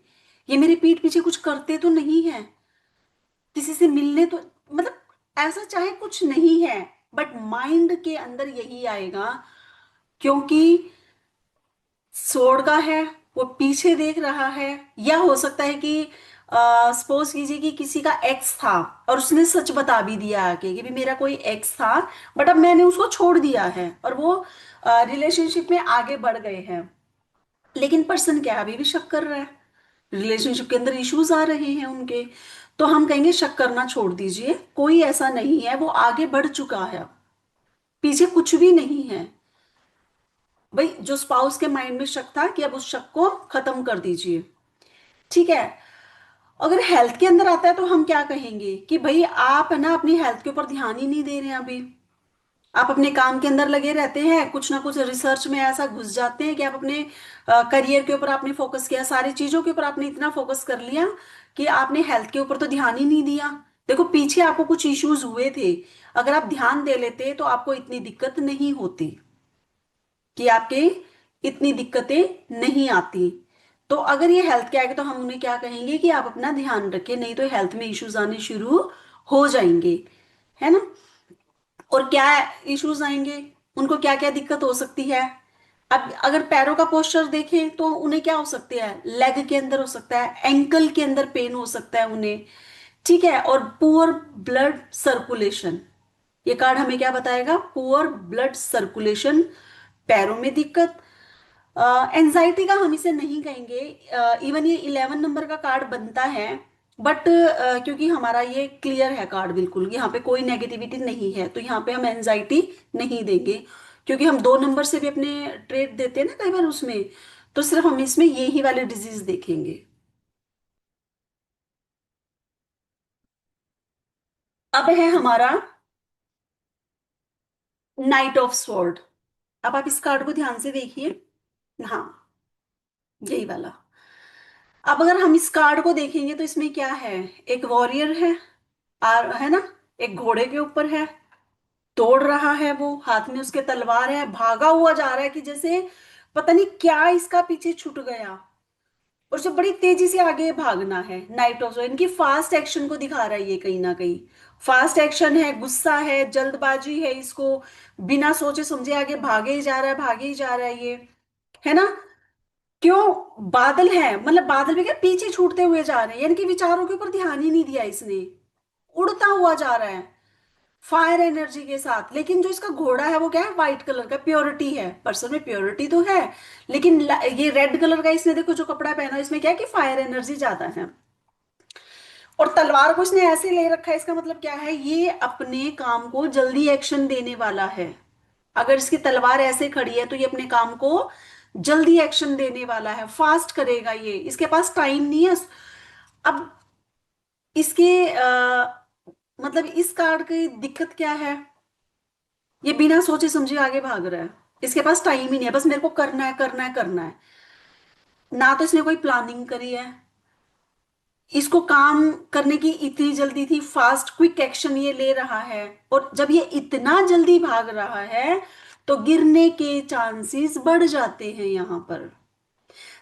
ये मेरे पीठ पीछे कुछ करते तो नहीं है, किसी से मिलने तो, मतलब ऐसा चाहे कुछ नहीं है, बट माइंड के अंदर यही आएगा, क्योंकि सोड का है, वो पीछे देख रहा है। या हो सकता है कि सपोज कीजिए कि किसी का एक्स था और उसने सच बता भी दिया आके कि भी मेरा कोई एक्स था, बट अब मैंने उसको छोड़ दिया है और वो रिलेशनशिप में आगे बढ़ गए हैं, लेकिन पर्सन क्या अभी भी शक कर रहा है, रिलेशनशिप के अंदर इश्यूज आ रहे हैं उनके। तो हम कहेंगे शक करना छोड़ दीजिए, कोई ऐसा नहीं है, वो आगे बढ़ चुका है, पीछे कुछ भी नहीं है। भाई जो स्पाउस के माइंड में शक था कि अब उस शक को खत्म कर दीजिए। ठीक है, अगर हेल्थ के अंदर आता है तो हम क्या कहेंगे कि भाई आप है ना अपनी हेल्थ के ऊपर ध्यान ही नहीं दे रहे हैं अभी, आप अपने काम के अंदर लगे रहते हैं, कुछ ना कुछ रिसर्च में ऐसा घुस जाते हैं कि आप अपने करियर के ऊपर आपने फोकस किया, सारी चीजों के ऊपर आपने इतना फोकस कर लिया कि आपने हेल्थ के ऊपर तो ध्यान ही नहीं दिया। देखो पीछे आपको कुछ इश्यूज हुए थे, अगर आप ध्यान दे लेते तो आपको इतनी दिक्कत नहीं होती, कि आपके इतनी दिक्कतें नहीं आती। तो अगर ये हेल्थ के आएगा तो हम उन्हें क्या कहेंगे कि आप अपना ध्यान रखें, नहीं तो हेल्थ में इश्यूज आने शुरू हो जाएंगे। है ना, और क्या इश्यूज आएंगे, उनको क्या क्या दिक्कत हो सकती है। अब अगर पैरों का पोस्चर देखें तो उन्हें क्या हो सकती है, लेग के अंदर हो सकता है, एंकल के अंदर पेन हो सकता है उन्हें। ठीक है, और पुअर ब्लड सर्कुलेशन, ये कार्ड हमें क्या बताएगा, पुअर ब्लड सर्कुलेशन, पैरों में दिक्कत। एंजाइटी का हम इसे नहीं कहेंगे, इवन ये 11 नंबर का कार्ड बनता है, बट क्योंकि हमारा ये क्लियर है कार्ड, बिल्कुल यहाँ पे कोई नेगेटिविटी नहीं है, तो यहाँ पे हम एंजाइटी नहीं देंगे, क्योंकि हम 2 नंबर से भी अपने ट्रेट देते हैं ना कई बार उसमें, तो सिर्फ हम इसमें यही वाले डिजीज देखेंगे। अब है हमारा नाइट ऑफ स्वॉर्ड। अब आप इस कार्ड को ध्यान से देखिए, हाँ यही वाला। अब अगर हम इस कार्ड को देखेंगे तो इसमें क्या है, एक वॉरियर है, है ना, एक घोड़े के ऊपर है, दौड़ रहा है, वो हाथ में उसके तलवार है, भागा हुआ जा रहा है कि जैसे पता नहीं क्या इसका पीछे छूट गया, और जो बड़ी तेजी से आगे भागना है। नाइट ऑफ, इनकी फास्ट एक्शन को दिखा रहा है ये, कहीं ना कहीं फास्ट एक्शन है, गुस्सा है, जल्दबाजी है, इसको बिना सोचे समझे आगे भागे ही जा रहा है, भागे ही जा रहा है ये। है ना, क्यों, बादल है, मतलब बादल भी क्या पीछे छूटते हुए जा रहे हैं, यानी कि विचारों के ऊपर ध्यान ही नहीं दिया इसने। उड़ता हुआ जा रहा है फायर एनर्जी के साथ। लेकिन जो इसका घोड़ा है वो क्या है, व्हाइट कलर का, प्योरिटी है, पर्सन में प्योरिटी तो है। लेकिन ये रेड कलर का इसने देखो जो कपड़ा पहना है, इसमें क्या है कि फायर एनर्जी ज्यादा है। और तलवार को इसने ऐसे ले रखा है, इसका मतलब क्या है, ये अपने काम को जल्दी एक्शन देने वाला है। अगर इसकी तलवार ऐसे खड़ी है तो ये अपने काम को जल्दी एक्शन देने वाला है, फास्ट करेगा, ये इसके पास टाइम नहीं है। अब इसके मतलब इस कार्ड की दिक्कत क्या है, ये बिना सोचे समझे आगे भाग रहा है। इसके पास टाइम ही नहीं है, बस मेरे को करना है करना है करना है। ना तो इसने कोई प्लानिंग करी है, इसको काम करने की इतनी जल्दी थी, फास्ट क्विक एक्शन ये ले रहा है। और जब ये इतना जल्दी भाग रहा है तो गिरने के चांसेस बढ़ जाते हैं यहां पर।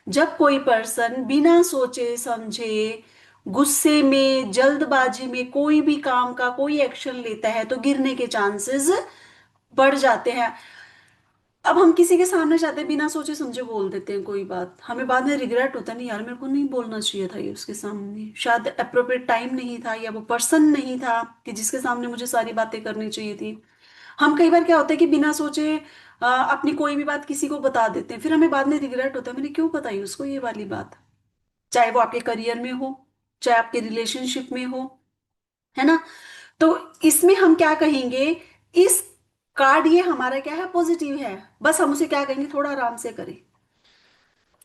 जब कोई पर्सन बिना सोचे समझे, गुस्से में, जल्दबाजी में कोई भी काम का कोई एक्शन लेता है तो गिरने के चांसेस बढ़ जाते हैं। अब हम किसी के सामने जाते हैं, बिना सोचे समझे बोल देते हैं कोई बात, हमें बाद में रिग्रेट होता है, नहीं यार मेरे को नहीं बोलना चाहिए था ये उसके सामने, शायद अप्रोप्रिएट टाइम नहीं था, या वो पर्सन नहीं था कि जिसके सामने मुझे सारी बातें करनी चाहिए थी। हम कई बार क्या होता है कि बिना सोचे अपनी कोई भी बात किसी को बता देते हैं, फिर हमें बाद में रिग्रेट होता है मैंने क्यों बताई उसको ये वाली बात। चाहे वो आपके करियर में हो, चाहे आपके रिलेशनशिप में हो, है ना। तो इसमें हम क्या कहेंगे, इस कार्ड ये हमारा क्या है, पॉजिटिव है। बस हम उसे क्या कहेंगे, थोड़ा आराम से करें,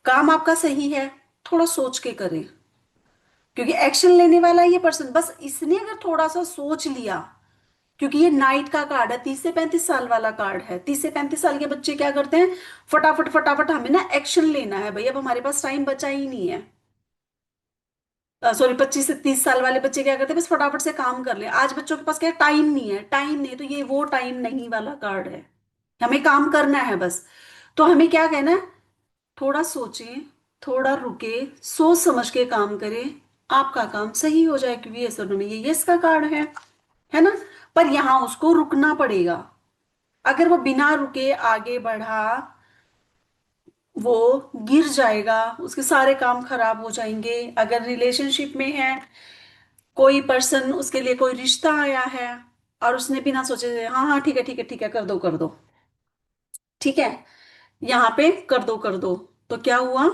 काम आपका सही है, थोड़ा सोच के करें। क्योंकि एक्शन लेने वाला ये पर्सन, बस इसने अगर थोड़ा सा सोच लिया, क्योंकि ये नाइट का कार्ड है, 30 से 35 साल वाला कार्ड है। 30 से 35 साल के बच्चे क्या करते हैं, फटाफट फटाफट हमें ना एक्शन लेना है भाई, अब हमारे पास टाइम बचा ही नहीं है। सॉरी, 25 से 30 साल वाले बच्चे क्या करते हैं, बस फटाफट से काम कर ले। आज बच्चों के पास क्या, टाइम नहीं है, टाइम नहीं है, तो ये वो टाइम नहीं वाला कार्ड है। हमें काम करना है बस। तो हमें क्या कहना है, थोड़ा सोचें, थोड़ा रुके, सोच समझ के काम करें, आपका काम सही हो जाए। क्योंकि ये सब में ये यस का कार्ड है ना। पर यहां उसको रुकना पड़ेगा। अगर वो बिना रुके आगे बढ़ा, वो गिर जाएगा, उसके सारे काम खराब हो जाएंगे। अगर रिलेशनशिप में है, कोई पर्सन, उसके लिए कोई रिश्ता आया है, और उसने बिना सोचे हाँ हाँ ठीक है ठीक है ठीक है कर दो कर दो, ठीक है, यहाँ पे कर दो, तो क्या हुआ,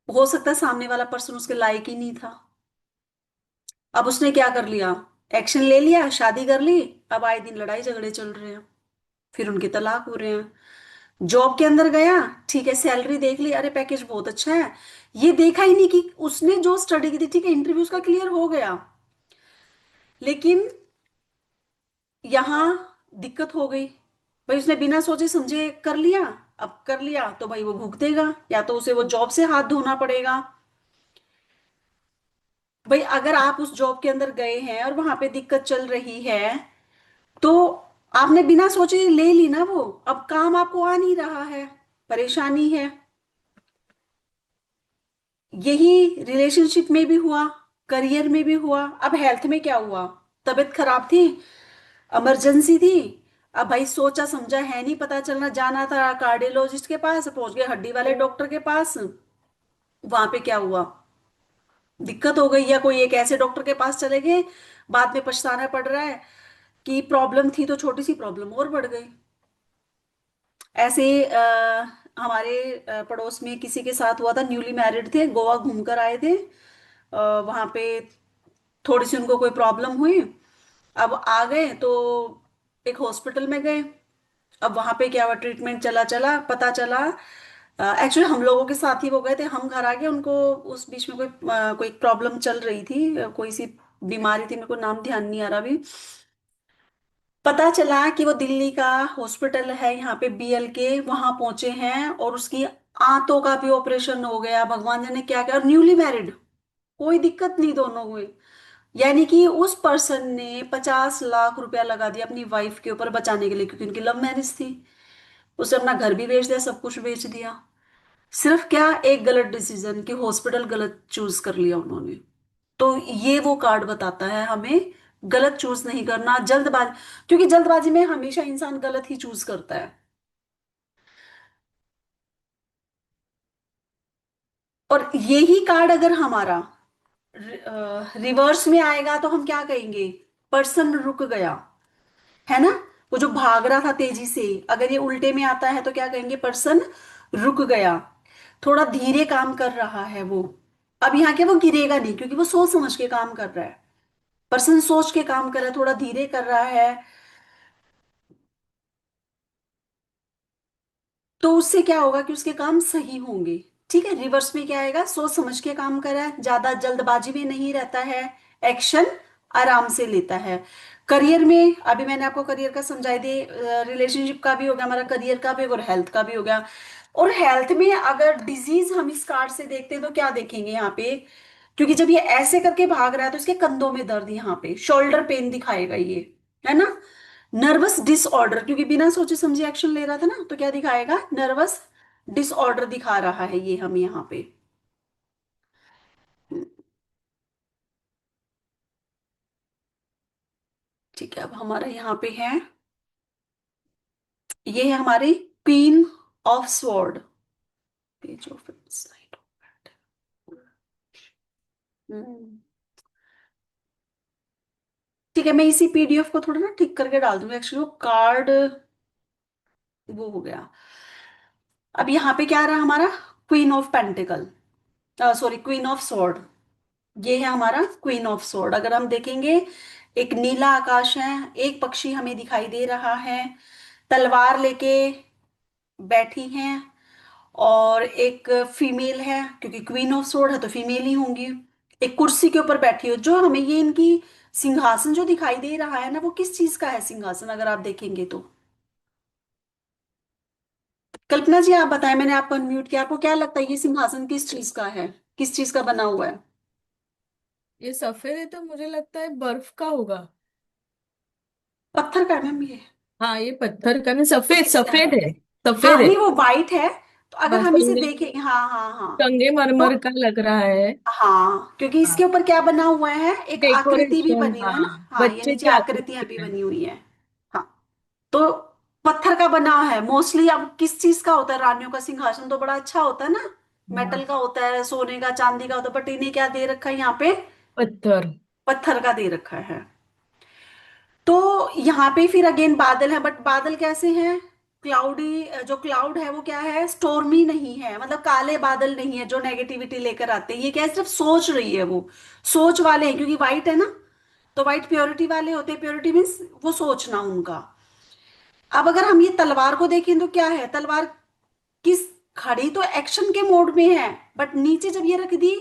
हो सकता है सामने वाला पर्सन उसके लायक ही नहीं था। अब उसने क्या कर लिया, एक्शन ले लिया, शादी कर ली। अब आए दिन लड़ाई झगड़े चल रहे हैं, फिर उनके तलाक हो रहे हैं। जॉब के अंदर गया, ठीक है, सैलरी देख ली, अरे पैकेज बहुत अच्छा है, ये देखा ही नहीं कि उसने जो स्टडी की थी, ठीक है, इंटरव्यू उसका क्लियर हो गया, लेकिन यहाँ दिक्कत हो गई। भाई उसने बिना सोचे समझे कर लिया, अब कर लिया तो भाई वो भुगतेगा, या तो उसे वो जॉब से हाथ धोना पड़ेगा। भाई अगर आप उस जॉब के अंदर गए हैं और वहां पे दिक्कत चल रही है, तो आपने बिना सोचे ले ली ना वो, अब काम आपको आ नहीं रहा है, परेशानी है। यही रिलेशनशिप में भी हुआ, करियर में भी हुआ। अब हेल्थ में क्या हुआ, तबीयत खराब थी, इमरजेंसी थी। अब भाई सोचा समझा है नहीं, पता चलना जाना था कार्डियोलॉजिस्ट के पास, पहुंच गए हड्डी वाले डॉक्टर के पास। वहां पे क्या हुआ, दिक्कत हो गई, या कोई एक ऐसे डॉक्टर के पास चले गए, बाद में पछताना पड़ रहा है कि प्रॉब्लम थी तो छोटी सी प्रॉब्लम और बढ़ गई। ऐसे हमारे पड़ोस में किसी के साथ हुआ था, न्यूली मैरिड थे, गोवा घूमकर आए थे, वहां पे थोड़ी सी उनको कोई प्रॉब्लम हुई। अब आ गए तो एक हॉस्पिटल में गए। अब वहां पे क्या हुआ, ट्रीटमेंट चला चला, पता चला एक्चुअली हम लोगों के साथ ही वो गए थे, हम घर आ गए, उनको उस बीच में कोई प्रॉब्लम चल रही थी, कोई सी बीमारी थी, मेरे को नाम ध्यान नहीं आ रहा अभी। पता चला कि वो दिल्ली का हॉस्पिटल है, यहाँ पे बीएल के, वहां पहुंचे हैं, और उसकी आंतों का भी ऑपरेशन हो गया, भगवान जाने क्या क्या, और न्यूली मैरिड, कोई दिक्कत नहीं दोनों को। यानी कि उस पर्सन ने 50 लाख रुपया लगा दिया अपनी वाइफ के ऊपर बचाने के लिए, क्योंकि उनकी लव मैरिज थी। उसने अपना घर भी बेच दिया, सब कुछ बेच दिया, सिर्फ क्या, एक गलत डिसीजन, कि हॉस्पिटल गलत चूज कर लिया उन्होंने। तो ये वो कार्ड बताता है हमें गलत चूज नहीं करना, जल्दबाजी, क्योंकि जल्दबाजी में हमेशा इंसान गलत ही चूज करता है। और यही कार्ड अगर हमारा रिवर्स में आएगा तो हम क्या कहेंगे? पर्सन रुक गया, है ना? वो जो भाग रहा था तेजी से, अगर ये उल्टे में आता है तो क्या कहेंगे? पर्सन रुक गया, थोड़ा धीरे काम कर रहा है वो। अब यहाँ के वो गिरेगा नहीं क्योंकि वो सोच समझ के काम कर रहा है। पर्सन सोच के काम कर रहा है, थोड़ा धीरे कर रहा है, तो उससे क्या होगा कि उसके काम सही होंगे। ठीक है, रिवर्स में क्या आएगा? सोच समझ के काम करा है, ज्यादा जल्दबाजी में नहीं रहता है, एक्शन आराम से लेता है। करियर में अभी मैंने आपको करियर का समझाई दे, रिलेशनशिप का भी हो गया हमारा, करियर का भी हो गया और हेल्थ का भी हो गया। और हेल्थ में अगर डिजीज हम इस कार्ड से देखते हैं तो क्या देखेंगे यहाँ पे? क्योंकि जब ये ऐसे करके भाग रहा है तो इसके कंधों में दर्द, यहाँ पे शोल्डर पेन दिखाएगा ये, है ना? नर्वस डिसऑर्डर, क्योंकि बिना सोचे समझे एक्शन ले रहा था ना, तो क्या दिखाएगा? नर्वस डिसऑर्डर दिखा रहा है ये हमें यहाँ पे। ठीक है, अब हमारा यहाँ पे है, ये है हमारी queen of sword, page of insight. ठीक है, मैं इसी पीडीएफ को थोड़ा ना ठीक करके डाल दूंगी, एक्चुअली वो कार्ड वो हो गया। अब यहाँ पे क्या आ रहा है हमारा? Queen of pentacle, sorry queen of sword. ये है हमारा क्वीन ऑफ स्वॉर्ड। अगर हम देखेंगे, एक नीला आकाश है, एक पक्षी हमें दिखाई दे रहा है, तलवार लेके बैठी हैं, और एक फीमेल है, क्योंकि क्वीन ऑफ स्वॉर्ड है तो फीमेल ही होंगी। एक कुर्सी के ऊपर बैठी हो, जो हमें ये इनकी सिंहासन जो दिखाई दे रहा है ना, वो किस चीज का है सिंहासन, अगर आप देखेंगे तो? कल्पना जी आप बताएं, मैंने आपको अनम्यूट किया, आपको क्या लगता है ये सिंहासन किस चीज का है, किस चीज का बना हुआ है? ये सफेद है तो मुझे लगता है बर्फ का होगा। पत्थर का है मैम ये। हाँ, ये पत्थर का नहीं, सफेद सफेद है। सफेद हाँ है। नहीं, वो वाइट है, तो अगर हाँ, हम इसे देखें, हाँ हाँ हाँ, तो संगमरमर का लग रहा है। हाँ, क्योंकि हाँ, इसके ऊपर क्या बना हुआ है? एक आकृति भी डेकोरेशन, बनी हुई है हाँ, ना, हाँ, ये बच्चे नीचे की आकृतियां आकृति भी है। बनी हुई है। हाँ, तो पत्थर का बना है मोस्टली। अब किस चीज का होता है? रानियों का सिंहासन तो बड़ा अच्छा होता है ना, हाँ, मेटल का होता है, सोने का, चांदी का होता है, बट इन्हें क्या दे रखा है यहाँ पे? पत्थर। पत्थर का दे रखा है। तो यहाँ पे फिर अगेन बादल है, बट बादल कैसे हैं? क्लाउडी, जो क्लाउड है वो क्या है? स्टोर्मी नहीं है, मतलब काले बादल नहीं है जो नेगेटिविटी लेकर आते हैं। ये क्या है? सिर्फ सोच रही है वो, सोच वाले हैं, क्योंकि वाइट है ना, तो वाइट प्योरिटी वाले होते हैं, प्योरिटी मीन्स वो सोचना उनका। अब अगर हम ये तलवार को देखें तो क्या है? तलवार किस, खड़ी तो एक्शन के मोड में है, बट नीचे जब ये रख दी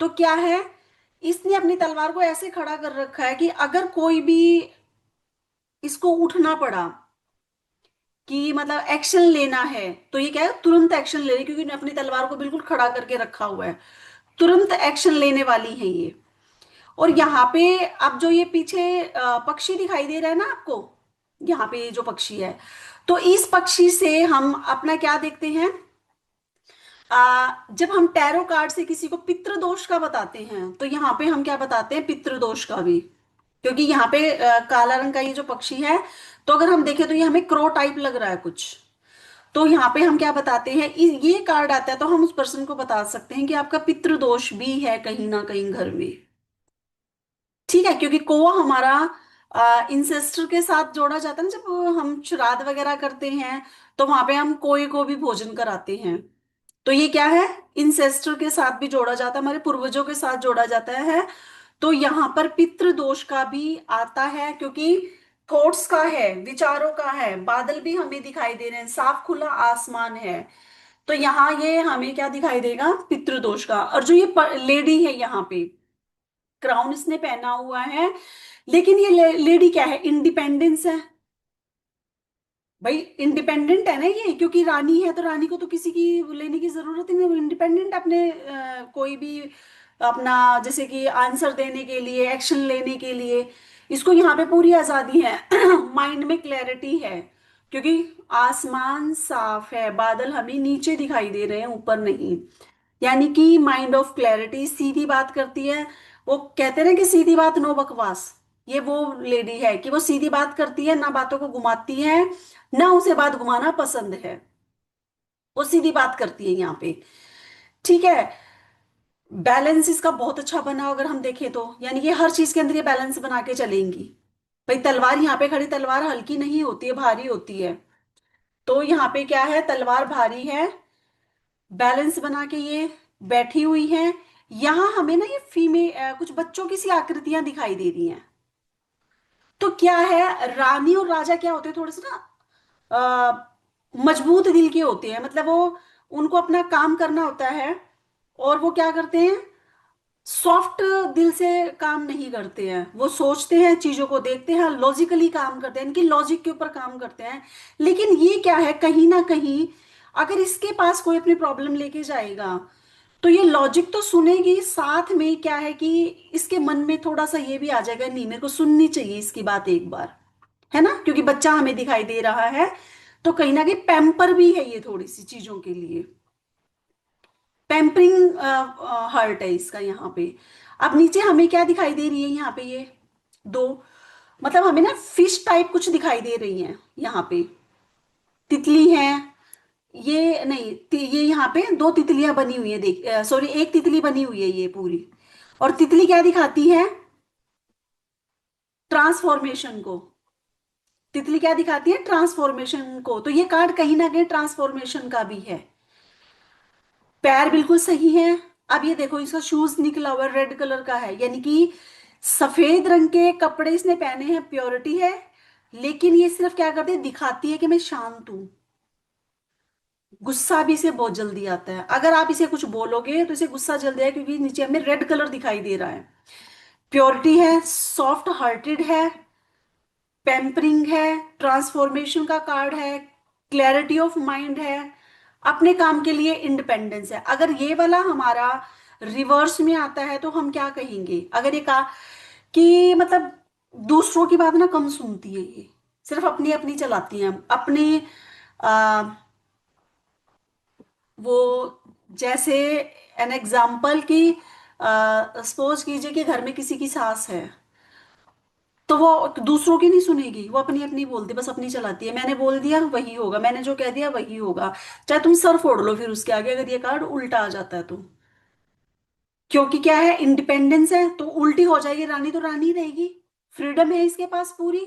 तो क्या है? इसने अपनी तलवार को ऐसे खड़ा कर रखा है कि अगर कोई भी इसको उठना पड़ा कि मतलब एक्शन लेना है, तो ये क्या है? तुरंत एक्शन ले रही, क्योंकि इन्होंने अपनी तलवार को बिल्कुल खड़ा करके रखा हुआ है, तुरंत एक्शन लेने वाली है ये। और यहाँ पे अब जो ये पीछे पक्षी दिखाई दे रहा है ना आपको, यहाँ पे ये जो पक्षी है, तो इस पक्षी से हम अपना क्या देखते हैं? जब हम टैरो कार्ड से किसी को पितृदोष का बताते हैं, तो यहाँ पे हम क्या बताते हैं? पितृदोष का भी, क्योंकि यहाँ पे काला रंग का ये जो पक्षी है, तो अगर हम देखें तो ये हमें क्रो टाइप लग रहा है कुछ, तो यहाँ पे हम क्या बताते हैं? ये कार्ड आता है तो हम उस पर्सन को बता सकते हैं कि आपका पितृदोष भी है कहीं ना कहीं घर में। ठीक है, क्योंकि कोआ हमारा इंसेस्टर के साथ जोड़ा जाता है ना, जब हम श्राद्ध वगैरह करते हैं तो वहां पे हम कोए को भी भोजन कराते हैं, तो ये क्या है? इंसेस्टर के साथ भी जोड़ा जाता है, हमारे पूर्वजों के साथ जोड़ा जाता है। तो यहाँ पर पितृ दोष का भी आता है, क्योंकि थॉट्स का है, विचारों का है, बादल भी हमें दिखाई दे रहे हैं, साफ खुला आसमान है, तो यहाँ ये हमें क्या दिखाई देगा? पितृदोष का। और जो ये लेडी है यहाँ पे, क्राउन इसने पहना हुआ है, लेकिन ये लेडी क्या है? इंडिपेंडेंस है भाई, इंडिपेंडेंट है ना ये, क्योंकि रानी है तो रानी को तो किसी की लेने की जरूरत ही नहीं, वो इंडिपेंडेंट अपने कोई भी अपना, जैसे कि आंसर देने के लिए, एक्शन लेने के लिए, इसको यहाँ पे पूरी आजादी है। माइंड में क्लैरिटी है, क्योंकि आसमान साफ है, बादल हमें नीचे दिखाई दे रहे हैं, ऊपर नहीं, यानी कि माइंड ऑफ क्लैरिटी, सीधी बात करती है। वो कहते हैं ना कि सीधी बात नो बकवास, ये वो लेडी है कि वो सीधी बात करती है, ना बातों को घुमाती है, ना उसे बात घुमाना पसंद है, वो सीधी बात करती है यहाँ पे। ठीक है, बैलेंस इसका बहुत अच्छा बना अगर हम देखें तो, यानी ये हर चीज के अंदर ये बैलेंस बना के चलेंगी। भाई तलवार यहाँ पे खड़ी, तलवार हल्की नहीं होती है, भारी होती है। तो यहाँ पे क्या है, तलवार भारी है, बैलेंस बना के ये बैठी हुई है। यहाँ हमें ना ये फीमेल कुछ बच्चों की सी आकृतियां दिखाई दे रही हैं। तो क्या है, रानी और राजा क्या होते हैं, थोड़े से ना मजबूत दिल के होते हैं, मतलब वो, उनको अपना काम करना होता है, और वो क्या करते हैं, सॉफ्ट दिल से काम नहीं करते हैं। वो सोचते हैं, चीजों को देखते हैं, लॉजिकली काम करते हैं, इनकी लॉजिक के ऊपर काम करते हैं। लेकिन ये क्या है, कहीं ना कहीं अगर इसके पास कोई अपनी प्रॉब्लम लेके जाएगा, तो ये लॉजिक तो सुनेगी, साथ में क्या है कि इसके मन में थोड़ा सा ये भी आ जाएगा, नहीं मेरे को सुननी चाहिए इसकी बात एक बार, है ना, क्योंकि बच्चा हमें दिखाई दे रहा है। तो कहीं ना कहीं पैम्पर भी है ये थोड़ी सी चीजों के लिए, पैम्परिंग हर्ट है इसका यहाँ पे। अब नीचे हमें क्या दिखाई दे रही है यहाँ पे, ये दो, मतलब हमें ना फिश टाइप कुछ दिखाई दे रही हैं यहाँ पे, तितली है, ये नहीं ये यहाँ पे दो तितलियां बनी हुई है, देख सॉरी एक तितली बनी हुई है ये पूरी। और तितली क्या दिखाती है, ट्रांसफॉर्मेशन को। तितली क्या दिखाती है, ट्रांसफॉर्मेशन को। तो ये कार्ड कहीं ना कहीं ट्रांसफॉर्मेशन का भी है। पैर बिल्कुल सही है। अब ये देखो, इसका शूज निकला हुआ रेड कलर का है, यानी कि सफेद रंग के कपड़े इसने पहने हैं, प्योरिटी है। लेकिन ये सिर्फ क्या करती है, दिखाती है कि मैं शांत हूं। गुस्सा भी इसे बहुत जल्दी आता है, अगर आप इसे कुछ बोलोगे तो इसे गुस्सा जल्दी है, क्योंकि नीचे हमें रेड कलर दिखाई दे रहा है। प्योरिटी है, सॉफ्ट हार्टेड है, पैम्परिंग है, ट्रांसफॉर्मेशन का कार्ड है, क्लैरिटी ऑफ माइंड है, अपने काम के लिए इंडिपेंडेंस है। अगर ये वाला हमारा रिवर्स में आता है तो हम क्या कहेंगे, अगर ये कहा कि मतलब दूसरों की बात ना कम सुनती है ये, सिर्फ अपनी अपनी चलाती हैं अपने, आ, वो, जैसे एन एग्जाम्पल की, सपोज कीजिए कि घर में किसी की सास है, तो वो दूसरों की नहीं सुनेगी, वो अपनी अपनी बोलती, बस अपनी चलाती है, मैंने बोल दिया वही होगा, मैंने जो कह दिया वही होगा, चाहे तुम सर फोड़ लो फिर उसके आगे, अगर ये कार्ड उल्टा आ जाता है तो। क्योंकि क्या है, इंडिपेंडेंस है, तो उल्टी हो जाएगी रानी तो रानी रहेगी, फ्रीडम है इसके पास पूरी।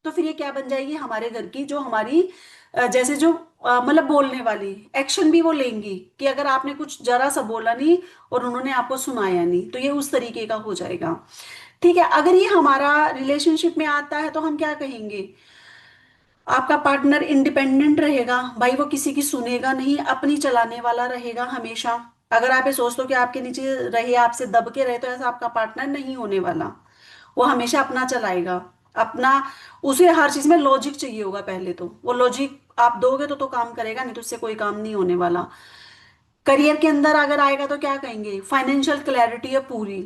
तो फिर ये क्या बन जाएगी, हमारे घर की, जो हमारी जैसे जो मतलब बोलने वाली, एक्शन भी वो लेंगी, कि अगर आपने कुछ जरा सा बोला नहीं और उन्होंने आपको सुनाया नहीं, तो ये उस तरीके का हो जाएगा। ठीक है, अगर ये हमारा रिलेशनशिप में आता है तो हम क्या कहेंगे, आपका पार्टनर इंडिपेंडेंट रहेगा, भाई वो किसी की सुनेगा नहीं, अपनी चलाने वाला रहेगा हमेशा। अगर आप ये सोच लो कि आपके नीचे रहे, आपसे दब के रहे, तो ऐसा आपका पार्टनर नहीं होने वाला। वो हमेशा अपना चलाएगा, अपना, उसे हर चीज में लॉजिक चाहिए होगा पहले, तो वो लॉजिक आप दोगे तो काम करेगा, नहीं तो उससे कोई काम नहीं होने वाला। करियर के अंदर अगर आएगा तो क्या कहेंगे, फाइनेंशियल क्लैरिटी है पूरी,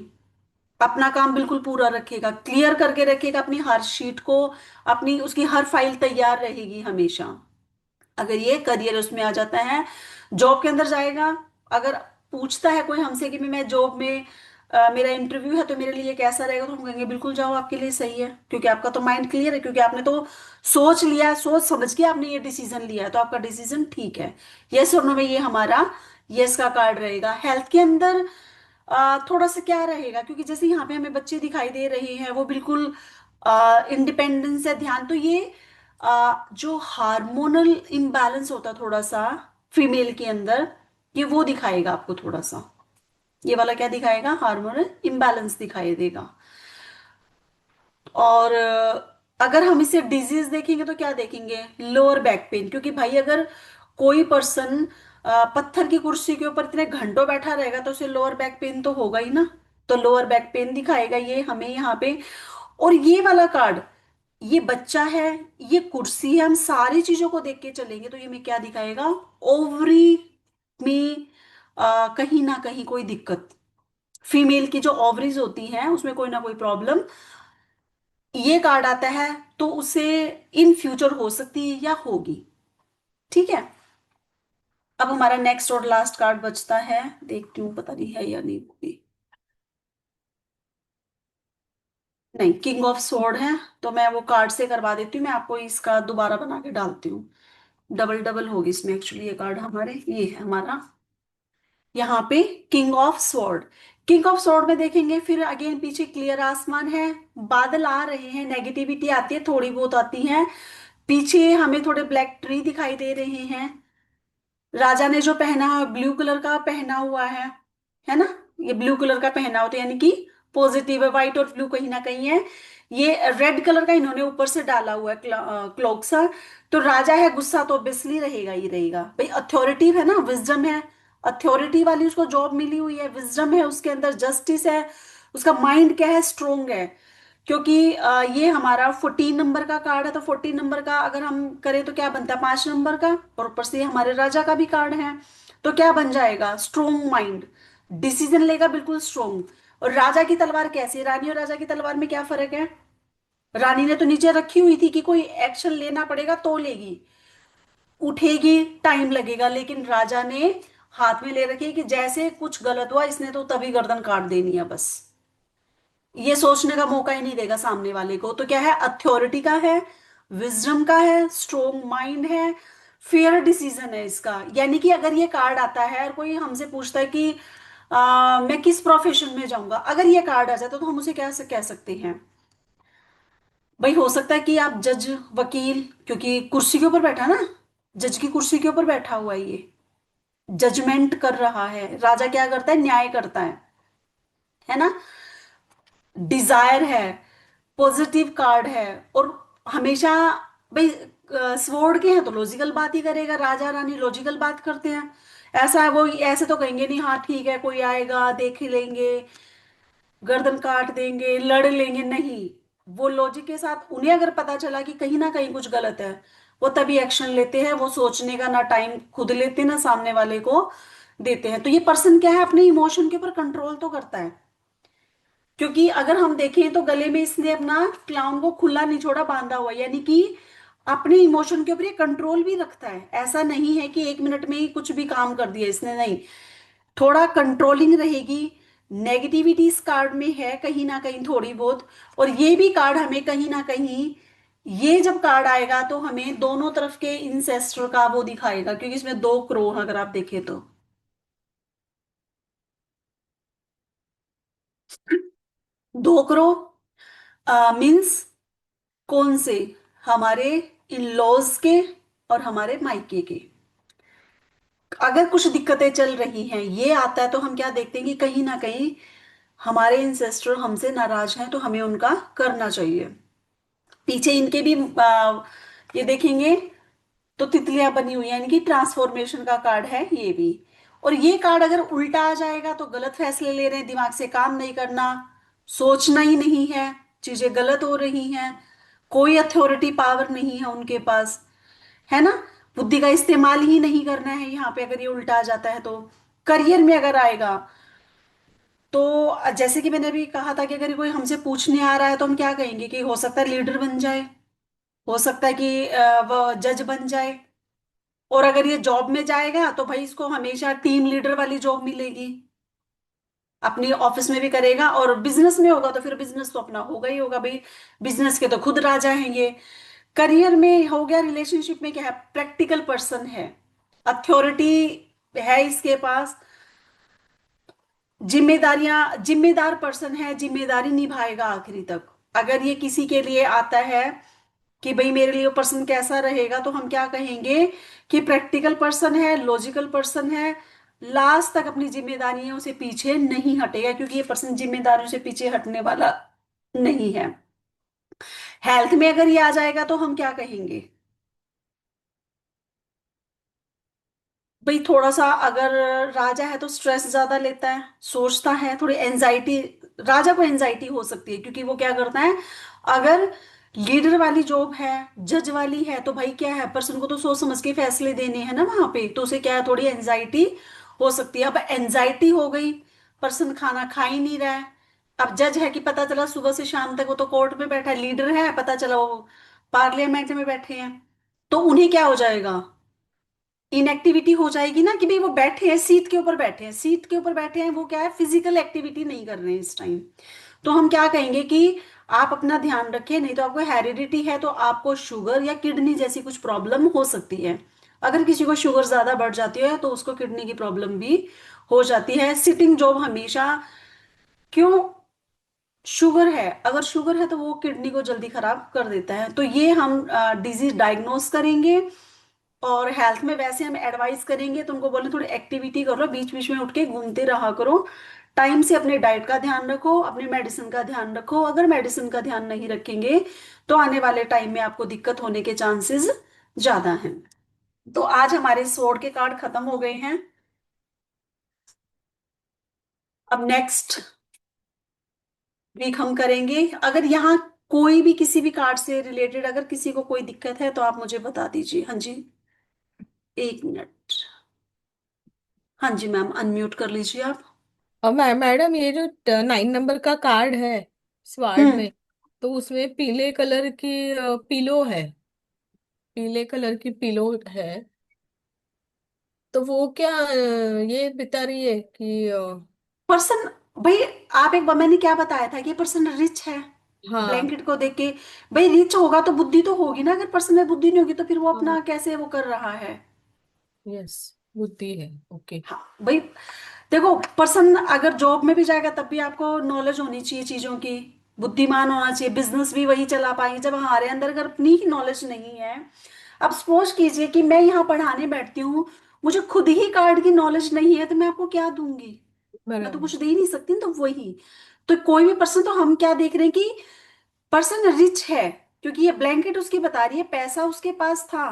अपना काम बिल्कुल पूरा रखेगा, क्लियर करके रखेगा अपनी हर शीट को, अपनी उसकी हर फाइल तैयार रहेगी हमेशा। अगर ये करियर उसमें आ जाता है, जॉब के अंदर जाएगा, अगर पूछता है कोई हमसे कि मैं जॉब में मेरा इंटरव्यू है तो मेरे लिए कैसा रहेगा, तो हम कहेंगे बिल्कुल जाओ, आपके लिए सही है, क्योंकि आपका तो माइंड क्लियर है, क्योंकि आपने तो सोच लिया, सोच समझ के आपने ये डिसीजन लिया है, तो आपका डिसीजन ठीक है। यस और नो में ये हमारा यस का कार्ड रहेगा। हेल्थ के अंदर थोड़ा सा क्या रहेगा, क्योंकि जैसे यहाँ पे हमें बच्चे दिखाई दे रहे हैं, वो बिल्कुल इंडिपेंडेंस है, ध्यान तो ये जो हार्मोनल इम्बैलेंस होता है थोड़ा सा फीमेल के अंदर, ये वो दिखाएगा आपको थोड़ा सा, ये वाला क्या दिखाएगा, हार्मोनल इम्बैलेंस दिखाई देगा। और अगर हम इसे डिजीज देखेंगे तो क्या देखेंगे, लोअर बैक पेन, क्योंकि भाई अगर कोई पर्सन पत्थर की कुर्सी के ऊपर इतने घंटों बैठा रहेगा तो उसे लोअर बैक पेन तो होगा ही ना। तो लोअर बैक पेन दिखाएगा ये हमें यहाँ पे। और ये वाला कार्ड, ये बच्चा है, ये कुर्सी है, हम सारी चीजों को देख के चलेंगे तो ये हमें क्या दिखाएगा, ओवरी में कहीं ना कहीं कोई दिक्कत, फीमेल की जो ओवरीज होती हैं उसमें कोई ना कोई प्रॉब्लम, ये कार्ड आता है, तो उसे इन फ्यूचर हो सकती है या होगी। ठीक है, अब हमारा नेक्स्ट और लास्ट कार्ड बचता है, देखती हूँ पता नहीं है या नहीं होगी, नहीं किंग ऑफ सोर्ड है, तो मैं वो कार्ड से करवा देती हूँ, मैं आपको इसका दोबारा बना के डालती हूँ, डबल डबल होगी इसमें एक्चुअली, ये कार्ड हमारे, ये है हमारा यहाँ पे king of sword. King of sword में देखेंगे फिर अगेन पीछे क्लियर आसमान है, बादल आ रहे हैं, नेगेटिविटी आती है, थोड़ी बहुत आती है। पीछे हमें थोड़े ब्लैक ट्री दिखाई दे रहे हैं। राजा ने जो पहना ब्लू कलर का पहना हुआ है ना, ये ब्लू कलर का पहना होता है यानी कि पॉजिटिव है। व्हाइट और ब्लू कहीं ना कहीं है। ये रेड कलर का इन्होंने ऊपर से डाला हुआ है क्लोक सा। तो राजा है, गुस्सा तो ऑब्वियसली रहेगा ही रहेगा भाई। अथॉरिटी है ना, विजडम है, अथॉरिटी वाली उसको जॉब मिली हुई है, विजडम है उसके अंदर, जस्टिस है, उसका माइंड क्या है, स्ट्रोंग है। क्योंकि ये हमारा 14 नंबर का कार्ड है, तो 14 नंबर का अगर हम करें तो क्या बनता है, 5 नंबर का, और ऊपर से ये हमारे राजा का भी कार्ड है। तो क्या बन जाएगा, स्ट्रोंग माइंड, डिसीजन लेगा बिल्कुल स्ट्रोंग। और राजा की तलवार कैसी है, रानी और राजा की तलवार में क्या फर्क है। रानी ने तो नीचे रखी हुई थी कि कोई एक्शन लेना पड़ेगा तो लेगी, उठेगी टाइम लगेगा, लेकिन राजा ने हाथ में ले रखी है कि जैसे कुछ गलत हुआ इसने तो तभी गर्दन काट देनी है बस। ये सोचने का मौका ही नहीं देगा सामने वाले को। तो क्या है, अथॉरिटी का है, विजडम का है, स्ट्रोंग माइंड है, फेयर डिसीजन है इसका। यानी कि अगर ये कार्ड आता है और कोई हमसे पूछता है कि मैं किस प्रोफेशन में जाऊंगा, अगर ये कार्ड आ जाता है तो हम उसे क्या कह सकते हैं भाई। हो सकता है कि आप जज, वकील, क्योंकि कुर्सी के ऊपर बैठा ना, जज की कुर्सी के ऊपर बैठा हुआ है ये, जजमेंट कर रहा है। राजा क्या करता है, न्याय करता है ना। डिजायर है, पॉजिटिव कार्ड है। और हमेशा भाई स्वॉर्ड के हैं तो लॉजिकल बात ही करेगा, राजा रानी लॉजिकल बात करते हैं। ऐसा है वो ऐसे तो कहेंगे नहीं, हाँ ठीक है कोई आएगा देख लेंगे, गर्दन काट देंगे, लड़ लेंगे, नहीं। वो लॉजिक के साथ, उन्हें अगर पता चला कि कहीं ना कहीं कुछ गलत है, वो तभी एक्शन लेते हैं। वो सोचने का ना टाइम खुद लेते ना सामने वाले को देते हैं। तो ये पर्सन क्या है, अपने इमोशन के ऊपर कंट्रोल तो करता है। क्योंकि अगर हम देखें तो गले में इसने अपना क्लाउन को खुला नहीं छोड़ा, बांधा हुआ, यानी कि अपने इमोशन के ऊपर ये कंट्रोल भी रखता है। ऐसा नहीं है कि 1 मिनट में ही कुछ भी काम कर दिया इसने, नहीं, थोड़ा कंट्रोलिंग रहेगी। नेगेटिविटी इस कार्ड में है कहीं ना कहीं थोड़ी बहुत। और ये भी कार्ड हमें कहीं ना कहीं, ये जब कार्ड आएगा तो हमें दोनों तरफ के इंसेस्टर का वो दिखाएगा, क्योंकि इसमें 2 करोड़ अगर आप देखें तो 2 करोड़ मीन्स कौन से, हमारे इन लॉज के और हमारे मायके के। अगर कुछ दिक्कतें चल रही हैं, ये आता है तो हम क्या देखते हैं कि कहीं ना कहीं हमारे इंसेस्टर हमसे नाराज हैं, तो हमें उनका करना चाहिए। पीछे इनके भी ये देखेंगे तो तितलियां बनी हुई है, यानी कि ट्रांसफॉर्मेशन का कार्ड है ये भी। और ये कार्ड अगर उल्टा आ जाएगा तो गलत फैसले ले रहे हैं, दिमाग से काम नहीं करना, सोचना ही नहीं है, चीजें गलत हो रही हैं, कोई अथॉरिटी पावर नहीं है उनके पास, है ना। बुद्धि का इस्तेमाल ही नहीं करना है यहाँ पे, अगर ये उल्टा आ जाता है तो। करियर में अगर आएगा तो जैसे कि मैंने अभी कहा था कि अगर कोई हमसे पूछने आ रहा है तो हम क्या कहेंगे कि हो सकता है लीडर बन जाए, हो सकता है कि वो जज बन जाए। और अगर ये जॉब में जाएगा तो भाई इसको हमेशा टीम लीडर वाली जॉब मिलेगी, अपनी ऑफिस में भी करेगा। और बिजनेस में होगा तो फिर बिजनेस तो अपना होगा ही होगा भाई, बिजनेस के तो खुद राजा हैं ये। करियर में हो गया, रिलेशनशिप में क्या है, प्रैक्टिकल पर्सन है, अथॉरिटी है इसके पास, जिम्मेदारियां, जिम्मेदार पर्सन है, जिम्मेदारी निभाएगा आखिरी तक। अगर ये किसी के लिए आता है कि भाई मेरे लिए पर्सन कैसा रहेगा, तो हम क्या कहेंगे कि प्रैक्टिकल पर्सन है, लॉजिकल पर्सन है, लास्ट तक अपनी जिम्मेदारियों से पीछे नहीं हटेगा, क्योंकि ये पर्सन जिम्मेदारियों से पीछे हटने वाला नहीं है। हेल्थ में अगर ये आ जाएगा तो हम क्या कहेंगे भाई, थोड़ा सा अगर राजा है तो स्ट्रेस ज्यादा लेता है, सोचता है, थोड़ी एंजाइटी, राजा को एंजाइटी हो सकती है। क्योंकि वो क्या करता है, अगर लीडर वाली जॉब है, जज वाली है, तो भाई क्या है, पर्सन को तो सोच समझ के फैसले देने हैं ना वहां पे, तो उसे क्या है, थोड़ी एंजाइटी हो सकती है। अब एंजाइटी हो गई, पर्सन खाना खा ही नहीं रहा है। अब जज है कि पता चला सुबह से शाम तक वो तो कोर्ट में बैठा है, लीडर है पता चला वो पार्लियामेंट में बैठे हैं, तो उन्हें क्या हो जाएगा, इनएक्टिविटी हो जाएगी ना, कि भाई वो बैठे हैं सीट के ऊपर, बैठे हैं सीट के ऊपर बैठे हैं, वो क्या है, फिजिकल एक्टिविटी नहीं कर रहे हैं इस टाइम। तो हम क्या कहेंगे कि आप अपना ध्यान रखें, नहीं तो आपको हेरिडिटी है तो आपको शुगर या किडनी जैसी कुछ प्रॉब्लम हो सकती है। अगर किसी को शुगर ज्यादा बढ़ जाती है तो उसको किडनी की प्रॉब्लम भी हो जाती है। सिटिंग जॉब हमेशा, क्यों? शुगर है, अगर शुगर है तो वो किडनी को जल्दी खराब कर देता है। तो ये हम डिजीज डायग्नोस करेंगे, और हेल्थ में वैसे हम एडवाइस करेंगे, तुमको बोले थोड़ी एक्टिविटी कर लो, बीच बीच में उठ के घूमते रहा करो, टाइम से अपने डाइट का ध्यान रखो, अपनी मेडिसिन का ध्यान रखो। अगर मेडिसिन का ध्यान नहीं रखेंगे तो आने वाले टाइम में आपको दिक्कत होने के चांसेस ज्यादा हैं। तो आज हमारे स्वॉर्ड के कार्ड खत्म हो गए हैं। अब नेक्स्ट वीक हम करेंगे। अगर यहाँ कोई भी किसी भी कार्ड से रिलेटेड अगर किसी को कोई दिक्कत है तो आप मुझे बता दीजिए। हाँ जी, 1 मिनट। हाँ जी मैम, अनम्यूट कर लीजिए आप। और मैडम ये जो 9 नंबर का कार्ड है स्वार्ड हम्म। में, तो उसमें पीले कलर की पिलो है, पीले कलर की पिलो है। तो वो क्या ये बता रही है कि पर्सन, भाई आप एक बार, मैंने क्या बताया था कि पर्सन रिच है हाँ। ब्लैंकेट को देख के। भाई रिच होगा तो बुद्धि तो होगी ना, अगर पर्सन में बुद्धि नहीं होगी तो फिर वो हाँ। अपना कैसे वो कर रहा है? यस, बुद्धि है। ओके। हाँ भाई, देखो पर्सन अगर जॉब में भी जाएगा तब भी आपको नॉलेज होनी चाहिए चीजों की, बुद्धिमान होना चाहिए, बिजनेस भी वही चला पाएंगे जब हमारे अंदर अगर अपनी ही नॉलेज नहीं है। अब सपोज कीजिए कि मैं यहाँ पढ़ाने बैठती हूँ, मुझे खुद ही कार्ड की नॉलेज नहीं है तो मैं आपको क्या दूंगी? मैं तो बराबर। कुछ दे ही नहीं सकती। तो वही, तो कोई भी पर्सन, तो हम क्या देख रहे हैं कि पर्सन रिच है, क्योंकि ये ब्लैंकेट उसकी बता रही है पैसा उसके पास था,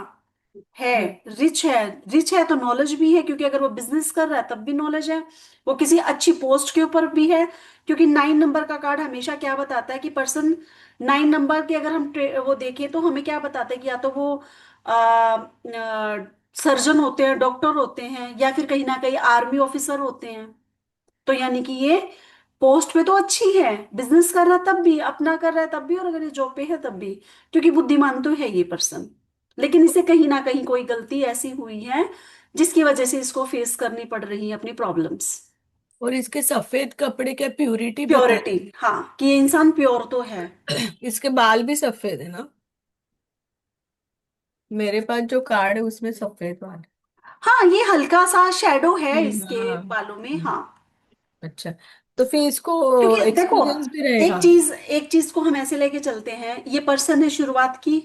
है, हाँ। रिच है। रिच है तो नॉलेज भी है, क्योंकि अगर वो बिजनेस कर रहा है तब भी नॉलेज है, वो किसी अच्छी पोस्ट के ऊपर भी है। क्योंकि 9 नंबर का कार्ड हमेशा क्या बताता है कि पर्सन 9 नंबर के अगर हम वो देखें तो हमें क्या बताता है कि या तो वो सर्जन होते हैं, डॉक्टर होते हैं, या फिर कहीं ना कहीं आर्मी ऑफिसर होते हैं। तो यानी कि ये पोस्ट पे तो अच्छी है, बिजनेस कर रहा है तब भी, अपना कर रहा है तब भी, और अगर ये जॉब पे है तब भी, क्योंकि बुद्धिमान तो है ये पर्सन। लेकिन इसे कहीं ना कहीं कोई गलती ऐसी हुई है जिसकी वजह से इसको फेस करनी पड़ रही है अपनी प्रॉब्लम्स। और इसके सफेद कपड़े क्या प्यूरिटी बता प्योरिटी, हाँ, कि ये इंसान प्योर तो है। रहे। इसके बाल भी सफेद है ना? मेरे पास जो कार्ड है उसमें सफेद बाल हाँ, ये हल्का सा शेडो है है। इसके हाँ। बालों में, हाँ। अच्छा, तो फिर इसको क्योंकि देखो, एक्सपीरियंस भी रहेगा। एक चीज को हम ऐसे लेके चलते हैं, ये पर्सन ने शुरुआत की,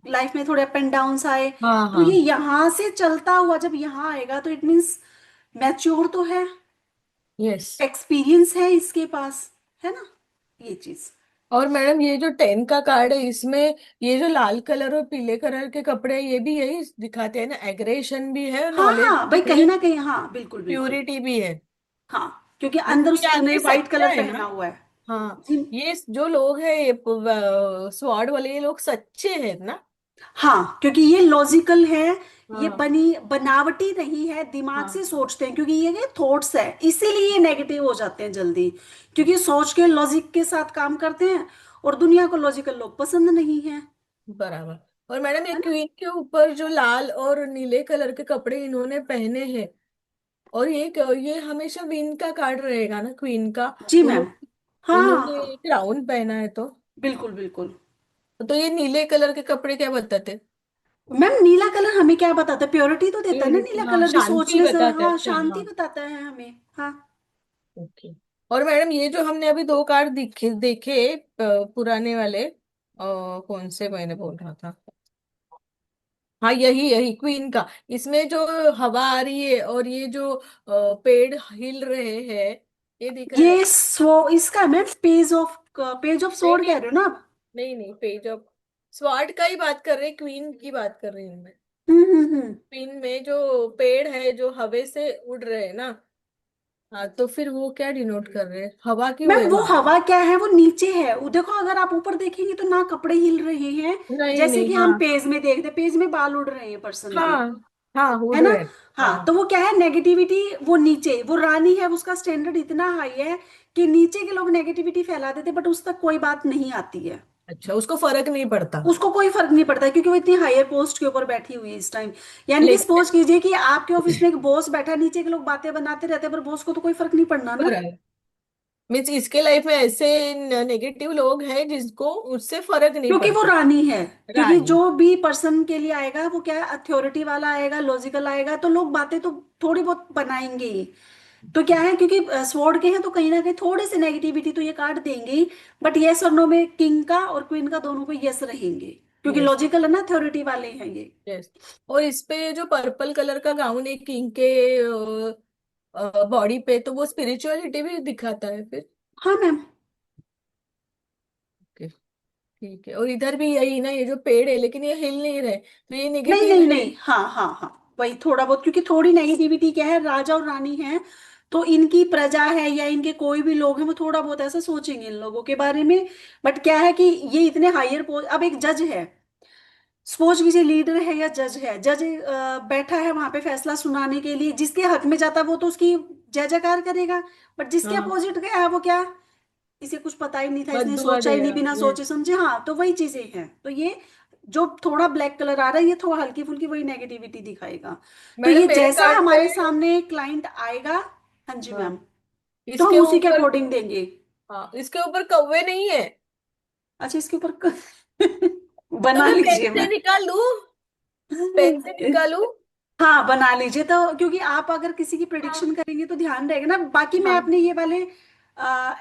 लाइफ में थोड़े अप एंड डाउन्स आए, हाँ तो ये हाँ। यहां से चलता हुआ जब यहाँ आएगा तो इट मीन्स मैच्योर तो है, यस। एक्सपीरियंस है इसके पास, है ना, ये चीज। और मैडम ये जो 10 का कार्ड है इसमें, ये जो लाल कलर और पीले कलर के कपड़े ये भी यही दिखाते हैं ना, एग्रेशन भी है, हाँ नॉलेज हाँ भाई, भी कहीं है, ना कहीं, हाँ बिल्कुल बिल्कुल। प्यूरिटी भी है। हाँ, क्योंकि अंदर लेकिन ये उसने आदमी व्हाइट सच्चा कलर है ना? पहना हुआ है। हाँ। जी। ये जो लोग हैं ये स्वाड वाले, ये लोग सच्चे हैं ना? हाँ, क्योंकि ये लॉजिकल है, ये हाँ बनी बनावटी नहीं है, दिमाग हाँ। से सोचते हैं, क्योंकि ये थॉट्स है, इसीलिए ये नेगेटिव हो जाते हैं जल्दी, क्योंकि सोच के लॉजिक के साथ काम करते हैं, और दुनिया को लॉजिकल लोग पसंद नहीं है, बराबर। और मैडम ये है ना। क्वीन के ऊपर जो लाल और नीले कलर के कपड़े इन्होंने पहने हैं, और ये हमेशा क्वीन का कार्ड रहेगा ना, क्वीन का। जी मैम। उन्होंने हाँ हाँ उन्होंने हाँ, क्राउन पहना है बिल्कुल बिल्कुल। तो ये नीले कलर के कपड़े क्या बताते? मैम नीला कलर हमें क्या बताता है? प्योरिटी तो देता है ना प्योरिटी, नीला हाँ, कलर भी, शांति सोचने से, बताते हैं। हाँ, अच्छा, शांति हाँ। बताता है हमें, हाँ। ओके। और मैडम ये जो हमने अभी दो कार्ड देखे देखे पुराने वाले, कौन से मैंने बोल रहा था, हाँ यही यही क्वीन का, इसमें जो हवा आ रही है और ये जो पेड़ हिल रहे हैं, ये दिख रहा है? ये इसका मैम पेज ऑफ नहीं सोर्ड नहीं कह रहे हो ना आप? नहीं नहीं, पेज ऑफ स्वॉर्ड का ही बात कर रहे हैं, क्वीन की बात कर रही हूँ मैं। हम्म। क्वीन में जो पेड़ है जो हवे से उड़ रहे हैं ना, हाँ, तो फिर वो क्या डिनोट कर रहे हैं, हवा क्यों मैम है वो वहां? हवा क्या है, वो नीचे है, वो देखो अगर आप ऊपर देखेंगे तो ना कपड़े हिल रहे हैं, नहीं जैसे नहीं, कि हम हाँ पेज में देखते, पेज में बाल उड़ रहे हैं पर्सन के, हाँ हाँ, उड़ है ना। रहे हैं। हाँ, तो हाँ। वो क्या है, नेगेटिविटी, वो नीचे, वो रानी है, उसका स्टैंडर्ड इतना हाई है कि नीचे के लोग नेगेटिविटी फैला देते, बट उस तक कोई बात नहीं आती है, अच्छा, उसको फर्क नहीं पड़ता। उसको कोई फर्क नहीं पड़ता है, क्योंकि वो इतनी हायर पोस्ट के ऊपर बैठी हुई है इस टाइम। यानी कि लेकिन सपोज कीजिए कि आपके ऑफिस में एक बॉस बैठा है, नीचे के लोग बातें बनाते रहते हैं, पर बॉस को तो कोई फर्क नहीं पड़ना ना। पर है, मीन्स इसके लाइफ में ऐसे नेगेटिव लोग हैं जिसको उससे फर्क नहीं क्योंकि वो पड़ता। रानी है। क्योंकि रानी। जो भी पर्सन के लिए आएगा वो क्या है, अथॉरिटी वाला आएगा, लॉजिकल आएगा, तो लोग बातें तो थोड़ी बहुत बनाएंगे ही। तो क्या है, क्योंकि स्वॉर्ड के हैं तो कहीं ना कहीं थोड़ी सी नेगेटिविटी तो ये कार्ड देंगे ही। बट यस और नो में किंग का और क्वीन का दोनों पे यस रहेंगे, क्योंकि यस। लॉजिकल है ना, अथॉरिटी वाले हैं ये। यस। और इस पे जो पर्पल कलर का गाउन है किंग के बॉडी पे, तो वो स्पिरिचुअलिटी भी दिखाता है फिर। हाँ मैम। ओके। ठीक है। और इधर भी यही ना, ये जो पेड़ है लेकिन ये हिल नहीं रहे, तो ये नहीं नेगेटिव नहीं है। नहीं, हाँ हाँ हाँ, वही थोड़ा बहुत, क्योंकि थोड़ी नेगेटिविटी क्या है, राजा और रानी है, तो इनकी प्रजा है या इनके कोई भी लोग हैं वो थोड़ा बहुत ऐसा सोचेंगे इन लोगों के बारे में। बट क्या है कि ये इतने हायर पोस्ट, अब एक जज है, सपोज कीजिए लीडर है या जज है, जज बैठा है वहां पे फैसला सुनाने के लिए, जिसके हक में जाता है वो तो उसकी जय जयकार करेगा। बट जिसके हाँ। अपोजिट गया है वो क्या, इसे कुछ पता ही नहीं था, इसने बददुआ सोचा ही नहीं, देगा। बिना सोचे यस। समझे, हाँ, तो वही चीजें हैं। तो ये जो थोड़ा ब्लैक कलर आ रहा है ये थोड़ा हल्की फुल्की वही नेगेटिविटी दिखाएगा। तो मैडम ये मेरे जैसा कार्ड पे। हमारे सामने क्लाइंट आएगा, हाँ जी हाँ। मैम, तो इसके हम उसी के ऊपर। अकॉर्डिंग देंगे। हाँ, इसके ऊपर कौवे नहीं है। अच्छा, इसके ऊपर तो बना मैं पेन लीजिए से निकाल लूं? पेन से मैम। निकालूं? हाँ बना लीजिए, तो क्योंकि आप अगर किसी की हाँ। प्रिडिक्शन करेंगे तो ध्यान रहेगा ना। बाकी मैं हाँ। अपने ये वाले,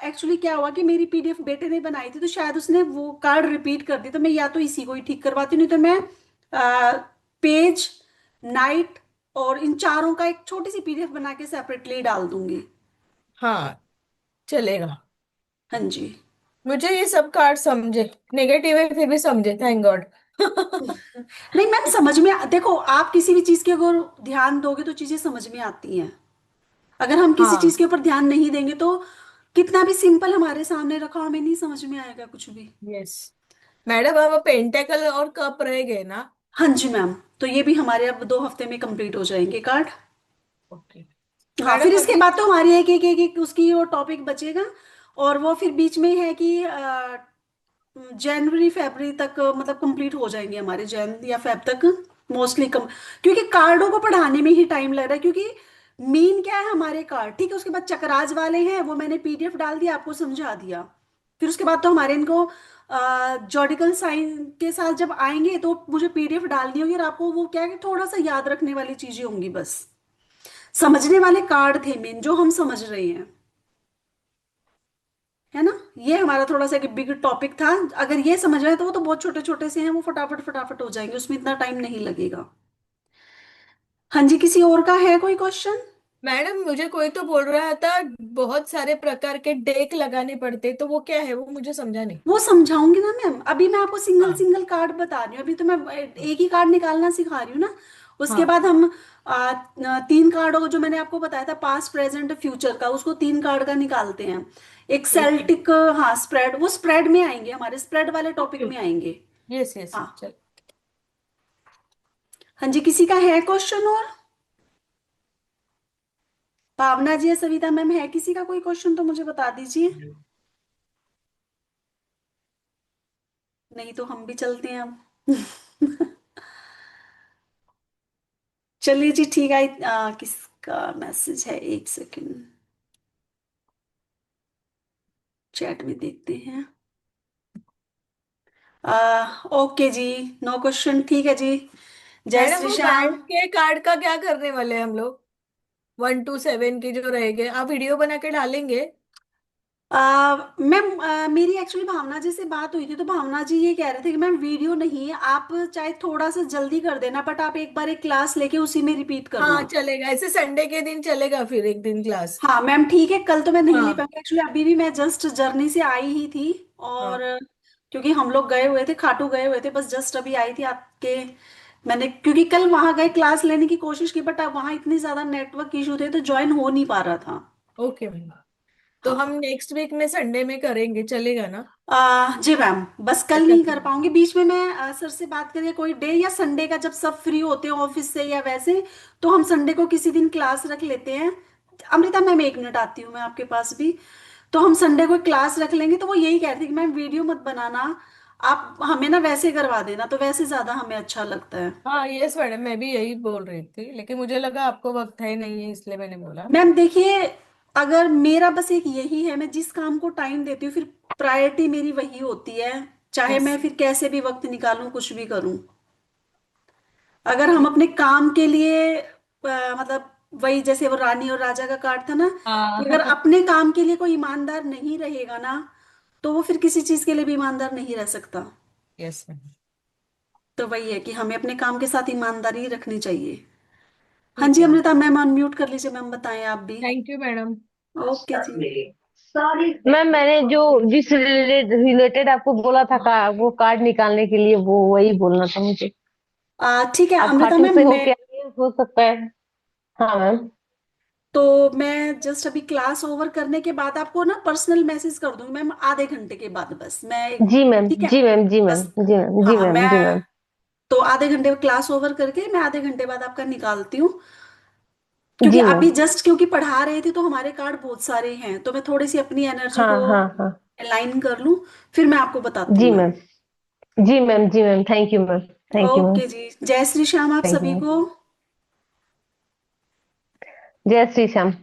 एक्चुअली क्या हुआ कि मेरी पीडीएफ बेटे ने बनाई थी, तो शायद उसने वो कार्ड रिपीट कर दी, तो मैं या तो इसी को ही ठीक करवाती हूँ, नहीं तो मैं पेज, नाइट और इन चारों का एक छोटी सी पीडीएफ बना के सेपरेटली डाल दूंगी। हाँ, चलेगा। हाँ जी। मुझे ये सब कार्ड समझे, नेगेटिव है फिर भी समझे, थैंक गॉड। नहीं मैम, समझ में देखो, आप किसी भी चीज के अगर ध्यान दोगे तो चीजें समझ में आती हैं। अगर हम किसी चीज हाँ। के ऊपर ध्यान नहीं देंगे तो कितना भी सिंपल हमारे सामने रखा हो, हमें नहीं समझ में आएगा कुछ भी। यस। मैडम अब पेंटेकल और कप रह गए ना? हाँ जी मैम, तो ये भी हमारे अब 2 हफ्ते में कंप्लीट हो जाएंगे कार्ड। ओके। हाँ, फिर मैडम इसके अभी। बाद तो हमारी एक उसकी वो टॉपिक बचेगा। और वो फिर बीच में है कि जनवरी फरवरी तक मतलब कंप्लीट हो जाएंगे हमारे, जैन या फेब तक मोस्टली कम। क्योंकि कार्डों को पढ़ाने में ही टाइम लग रहा है, क्योंकि मेन क्या है हमारे कार्ड, ठीक है, उसके बाद चक्राज वाले हैं, वो मैंने पीडीएफ डाल दिया, आपको समझा दिया। फिर उसके बाद तो हमारे इनको जॉडिकल साइन के साथ जब आएंगे तो मुझे पीडीएफ डालनी होगी, और आपको वो क्या है कि थोड़ा सा याद रखने वाली चीजें होंगी बस। समझने वाले कार्ड थे मेन जो हम समझ रहे हैं, है ना। ये हमारा थोड़ा सा एक बिग टॉपिक था। अगर ये समझ रहे हैं तो वो तो बहुत छोटे छोटे से हैं, वो फटाफट फटाफट हो जाएंगे, उसमें इतना टाइम नहीं लगेगा। हाँ जी, किसी और का है कोई क्वेश्चन? मैडम मुझे कोई तो बोल रहा था बहुत सारे प्रकार के डेक लगाने पड़ते, तो वो क्या है, वो मुझे समझा नहीं। वो समझाऊंगी ना मैम, अभी मैं आपको सिंगल हाँ। सिंगल कार्ड बता रही हूँ, अभी तो मैं एक ही कार्ड निकालना सिखा रही हूँ ना। उसके हाँ। बाद हम 3 कार्डों को जो मैंने आपको बताया था पास्ट प्रेजेंट फ्यूचर का, उसको 3 कार्ड का निकालते हैं। एक ओके। सेल्टिक, हाँ स्प्रेड, वो स्प्रेड में आएंगे, हमारे स्प्रेड वाले टॉपिक ओके। में आएंगे। यस यस, हाँ। चल। हाँ जी, किसी का है क्वेश्चन और? भावना जी या सविता मैम, है किसी का कोई क्वेश्चन तो मुझे बता दीजिए। नहीं तो हम भी चलते हैं अब। चलिए जी, ठीक है। किसका मैसेज है, एक सेकंड, चैट में देखते हैं। ओके जी, नो क्वेश्चन, ठीक है जी। जय मैडम श्री वो श्याम। बैंड के कार्ड का क्या करने वाले हैं हम लोग? 1 to 7 के जो रह गए, आप वीडियो बना के डालेंगे? मैम, मेरी एक्चुअली भावना जी से बात हुई थी, तो भावना जी ये कह रहे थे कि मैम वीडियो नहीं, आप चाहे थोड़ा सा जल्दी कर देना, बट आप एक बार एक क्लास लेके उसी में रिपीट हाँ करना। चलेगा, ऐसे संडे के दिन चलेगा फिर एक दिन क्लास। हाँ मैम, ठीक है, कल तो मैं नहीं ले हाँ। पाऊंगी एक्चुअली, अभी भी मैं जस्ट जर्नी से आई ही थी। और हाँ। क्योंकि हम लोग गए हुए थे, खाटू गए हुए थे, बस जस्ट अभी आई थी आपके। मैंने क्योंकि कल वहां गए क्लास लेने की कोशिश की, बट अब वहां इतनी ज्यादा नेटवर्क इशू थे तो ज्वाइन हो नहीं पा रहा था। Okay ma'am. तो हम हाँ। नेक्स्ट वीक में संडे में करेंगे, चलेगा ना? जी मैम, बस कल अच्छा नहीं कर फिर। पाऊंगी, बीच में मैं सर से बात करिए कोई डे या संडे का, जब सब फ्री होते हो ऑफिस से या वैसे, तो हम संडे को किसी दिन क्लास रख लेते हैं। अमृता मैम, 1 मिनट आती हूँ मैं आपके पास भी। तो हम संडे को क्लास रख लेंगे, तो वो यही कह रही थी कि मैम वीडियो मत बनाना, आप हमें ना वैसे करवा देना, तो वैसे ज्यादा हमें अच्छा लगता है। हाँ यस मैडम, मैं भी यही बोल रही थी, लेकिन मुझे लगा आपको वक्त है नहीं है, इसलिए मैंने बोला। मैम देखिए, अगर मेरा बस एक यही है, मैं जिस काम को टाइम देती हूँ फिर प्रायोरिटी मेरी वही होती है, चाहे यस। मैं फिर कैसे भी वक्त निकालूं कुछ भी करूं। अगर हम अपने काम के लिए मतलब वही जैसे वो रानी और राजा का कार्ड था ना, कि अगर हाँ। अपने काम के लिए कोई ईमानदार नहीं रहेगा ना, तो वो फिर किसी चीज के लिए भी ईमानदार नहीं रह सकता। Yes ma'am. तो वही है कि हमें अपने काम के साथ ईमानदारी रखनी चाहिए। हाँ ठीक जी है मैम। अमृता मैम, अनम्यूट कर लीजिए मैम, बताएं आप भी। Thank you madam. Okay ji. Ma'am मैंने जो जिस रिलेटेड आपको बोला था का वो कार्ड निकालने के लिए, वो वही बोलना था मुझे। ठीक है आप अमृता खाटू मैम, से मैं होके आइए, हो सकता है। हाँ मैम। तो मैं जस्ट अभी क्लास ओवर करने के बाद आपको ना पर्सनल मैसेज कर दूंगी मैम, आधे घंटे के बाद बस मैं जी मैम, ठीक है। जी मैम, जी मैम, बस जी मैम, जी हाँ, मैम, जी मैं मैम। तो आधे घंटे क्लास ओवर करके मैं आधे घंटे बाद आपका निकालती हूँ, क्योंकि जी मैम। अभी जस्ट क्योंकि पढ़ा रहे थे तो हमारे कार्ड बहुत सारे हैं, तो मैं थोड़ी सी अपनी एनर्जी हाँ को हाँ हाँ। अलाइन कर लूँ, फिर मैं आपको बताती हूँ जी मैम। मैम, जी मैम, जी ma'am, thank you ma'am. Thank you ma'am. Okay जी, जय श्री श्याम आप थैंक यू सभी मैम। को। जय श्री श्याम।